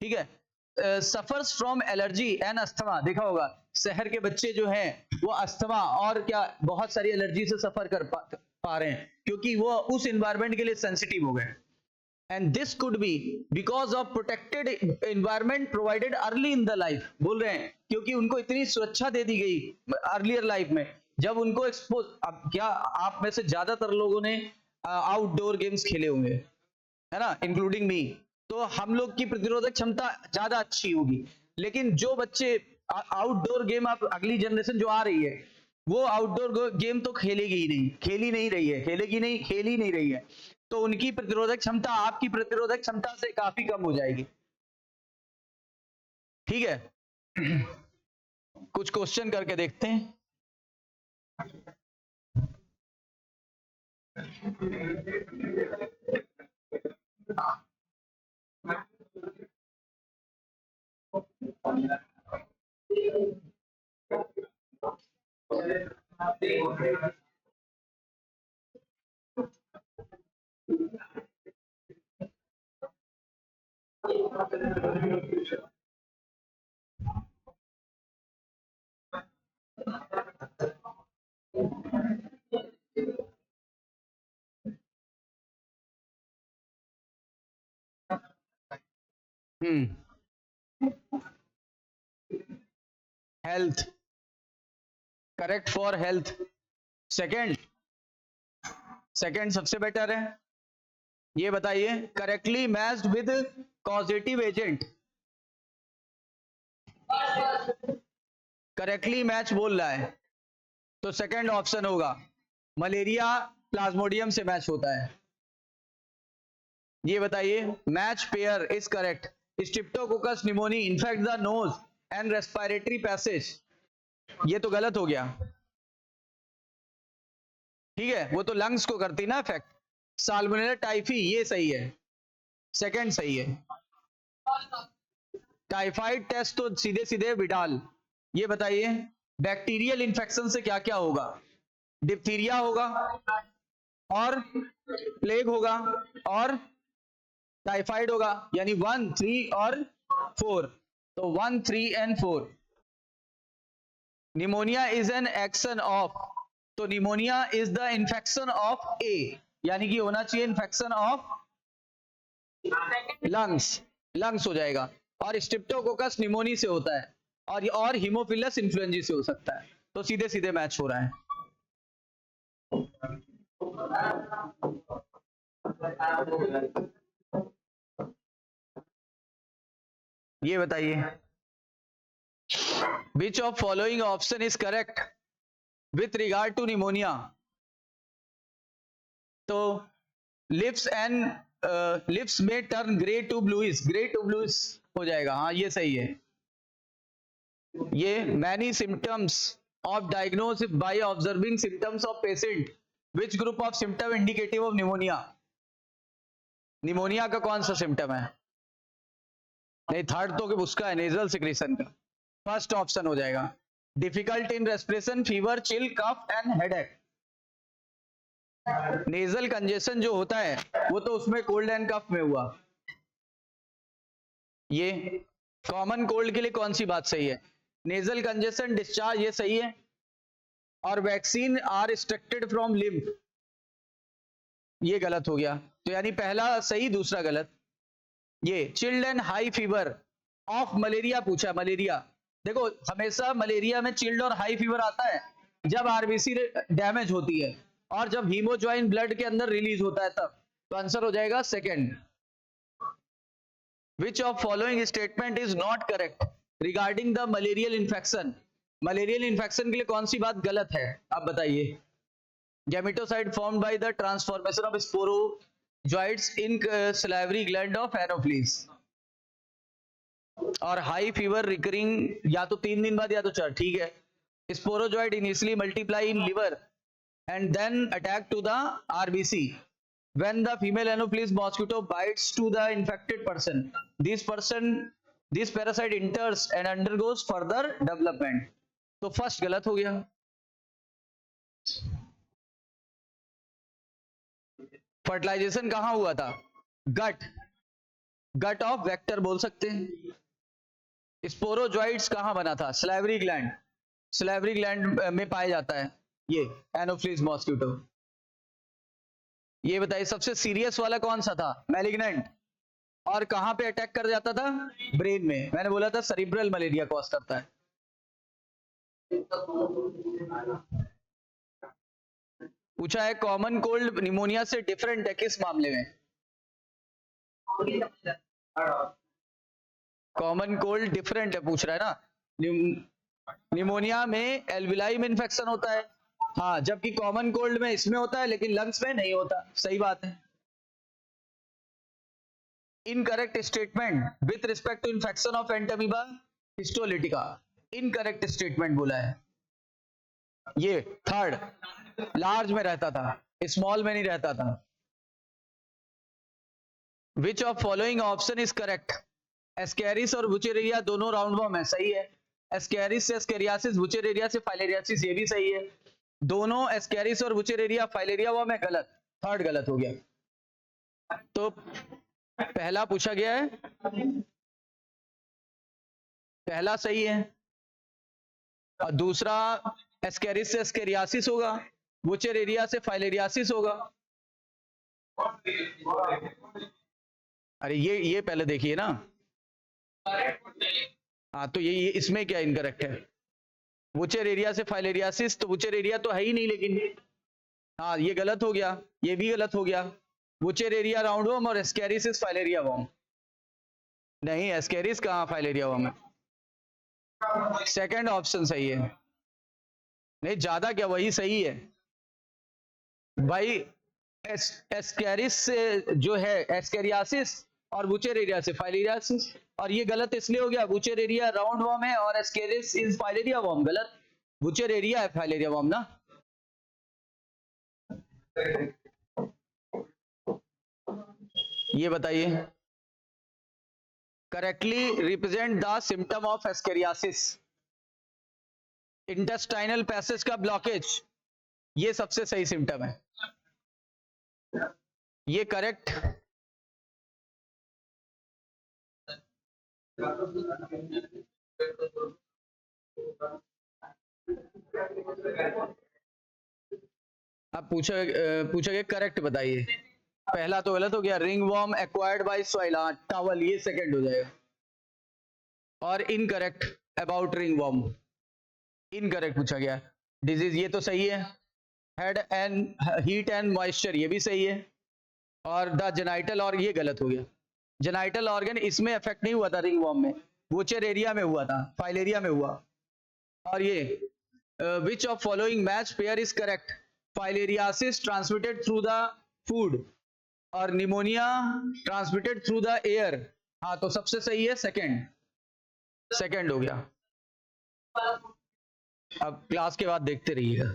ठीक है? Suffers from allergy and asthma, देखा होगा शहर के बच्चे जो हैं वो अस्थमा और क्या बहुत सारी एलर्जी से सफर कर पा रहे हैं, क्योंकि वो उस एनवायरनमेंट के लिए सेंसिटिव हो गए। And this could be because of protected environment provided early in the life, बोल रहे हैं क्योंकि उनको इतनी सुरक्षा दे दी गई अर्लियर लाइफ में, जब उनको एक्सपोज। अब क्या आप में से ज्यादातर लोगों ने आउटडोर गेम्स खेले होंगे, है ना, इंक्लूडिंग मी, तो हम लोग की प्रतिरोधक क्षमता ज्यादा अच्छी होगी। लेकिन जो बच्चे आउटडोर गेम, आप अगली जनरेशन जो आ रही है, वो आउटडोर गेम तो खेलेगी ही नहीं, खेल ही नहीं रही है, खेलेगी नहीं, खेल ही नहीं रही है, तो उनकी प्रतिरोधक क्षमता आपकी प्रतिरोधक क्षमता से काफी कम हो जाएगी। ठीक है। कुछ क्वेश्चन करके देखते हैं। Health, correct for health. Second, second सबसे बेटर है। ये बताइए, correctly matched with causative agent, correctly match बोल रहा है, तो सेकंड ऑप्शन होगा, मलेरिया प्लाज्मोडियम से मैच होता है। ये बताइए, match pair is correct, streptococcus pneumoniae infect the nose and respiratory passage, ये तो गलत हो गया। ठीक है, वो तो लंग्स को करती ना इफेक्ट। साल्मोनेला टाइफी, ये सही है, सेकंड सही है। टाइफाइड टेस्ट तो सीधे सीधे विडाल। ये बताइए, बैक्टीरियल इंफेक्शन से क्या क्या होगा? डिप्थीरिया होगा, और प्लेग होगा, और टाइफाइड होगा, यानी 1, 3 और 4, तो 1, 3 and 4। Pneumonia is an action of, तो pneumonia is the infection of a, यानी कि होना चाहिए इंफेक्शन ऑफ लंग्स, लंग्स हो जाएगा। और स्ट्रिप्टोकोकस निमोनी से होता है, और हीमोफिलस इन्फ्लुएंजा से हो सकता है, तो सीधे सीधे मैच हो रहा है। ये बताइए, which of following option is correct with regard to pneumonia? तो लिप्स एंड लिप्स में turn grey to bluish, grey to bluish हो जाएगा, हाँ ये सही है। ये many symptoms of diagnose by observing symptoms of patient, which group of symptom indicative of pneumonia? Pneumonia का कौन सा सिम्टम है? नहीं, थर्ड तो उसका है, नेजल सिक्रेशन का, फर्स्ट ऑप्शन हो जाएगा। Difficult in respiration, fever, chill, cough and headache. Nasal congestion जो होता है वो तो उसमें कोल्ड एंड कफ में हुआ। ये कॉमन कोल्ड के लिए कौन सी बात सही है? नेजल कंजेशन, डिस्चार्ज, ये सही है। और vaccine are restricted from lymph, ये गलत हो गया, तो यानी पहला सही दूसरा गलत। ये chilled and high fever of malaria पूछा, मलेरिया देखो, हमेशा मलेरिया में चिल्ड और हाई फीवर आता है जब आरबीसी डैमेज होती है और जब हीमोज्वाइन ब्लड के अंदर रिलीज होता है तब, तो आंसर हो जाएगा second. Which of following statement is not correct regarding the malarial infection? Malarial infection के लिए कौन सी बात गलत है, आप बताइए। Gametocyte formed by the transformation of sporozoites in salivary gland of Anopheles. और हाई फीवर रिकरिंग या तो 3 दिन बाद या तो 4, ठीक है। Sporozoite initially multiply in liver and then attack to the RBC. When the female Anopheles mosquito bites to the infected person, this parasite enters and undergoes further development. तो first गलत हो गया। फर्टिलाइजेशन कहां हुआ था? गट, गट ऑफ वेक्टर बोल सकते हैं। स्पोरोजोइट्स कहां बना था? सलाइवरी ग्लैंड, सलाइवरी ग्लैंड में पाया जाता है ये एनोफ्लीज मॉस्किटो। ये बताइए, सबसे सीरियस वाला कौन सा था? मैलिग्नेंट। और कहां पे अटैक कर जाता था? ब्रेन में। मैंने बोला था सेरिब्रल मलेरिया कॉज करता है। पूछा है कॉमन कोल्ड निमोनिया से डिफरेंट है किस मामले में? कॉमन कोल्ड डिफरेंट है पूछ रहा है ना। निमोनिया में एल्विलाई में इन्फेक्शन होता है, हाँ, जबकि कॉमन कोल्ड में इसमें होता है लेकिन लंग्स में नहीं होता। सही बात है। Incorrect statement with respect to infection of entamoeba histolytica, incorrect statement बोला है। ये थर्ड, लार्ज में रहता था, स्मॉल में नहीं रहता था। विच of following option is correct? Ascaris और वुचेरिया दोनों राउंड वॉर्म है, सही है। एस्केरिस से एस्केरियासिस, वुचेरिया से फाइलेरियासिस, ये भी सही है। दोनों एस्केरिस और वुचेरिया फाइलेरिया वॉर्म है, गलत, थर्ड गलत हो गया। तो पहला पूछा गया है, पहला सही है, और दूसरा एस्केरिस से एस्केरियासिस होगा, वुचेरिया से फाइलेरियासिस होगा। अरे ये पहले देखिए ना। हाँ, तो ये इसमें क्या इनकरेक्ट है? वुचेरिया से फाइलेरियासिस, तो वुचेरिया तो है ही नहीं, लेकिन हाँ ये गलत हो गया, ये भी गलत हो गया। वुचेरिया राउंड वॉर्म और एस्केरिस फाइलेरिया वॉर्म। नहीं, एस्केरिस कहाँ फाइलेरिया वॉर्म है? सेकंड ऑप्शन सही है। नहीं, ज्यादा क्या, वही सही है भाई। एस्केरिस से जो है एस्केरियासिस और वुचेरिया से फाइलेरियासिस, और ये गलत इसलिए हो गया, वुचेरिया राउंड वॉर्म है और एस्केरिस इज फाइलेरिया वॉर्म, गलत। वुचेरिया है फाइलेरिया वॉर्म ना। ये बताइए, correctly represent the symptom of ascariasis. Intestinal passage का ब्लॉकेज, ये सबसे सही सिम्टम है, ये करेक्ट। अब पूछा गया करेक्ट बताइए। पहला तो गलत हो गया, ring worm acquired by soil, towel, ये सेकंड हो जाएगा। और incorrect about ring worm, incorrect पूछा गया। डिजीज, ये तो सही है। Head and heat and moisture, ये भी सही है। और द जेनाइटल, और ये गलत हो गया। जेनाइटल ऑर्गन इसमें इफेक्ट नहीं हुआ था रिंग वॉर्म में, वुचेरिया में हुआ था, फाइलेरिया में हुआ। और ये which of following match pair is correct? Filariasis transmitted through the food और pneumonia transmitted through the air. हाँ, तो सबसे सही है सेकंड, सेकंड हो गया। अब क्लास के बाद देखते रहिएगा।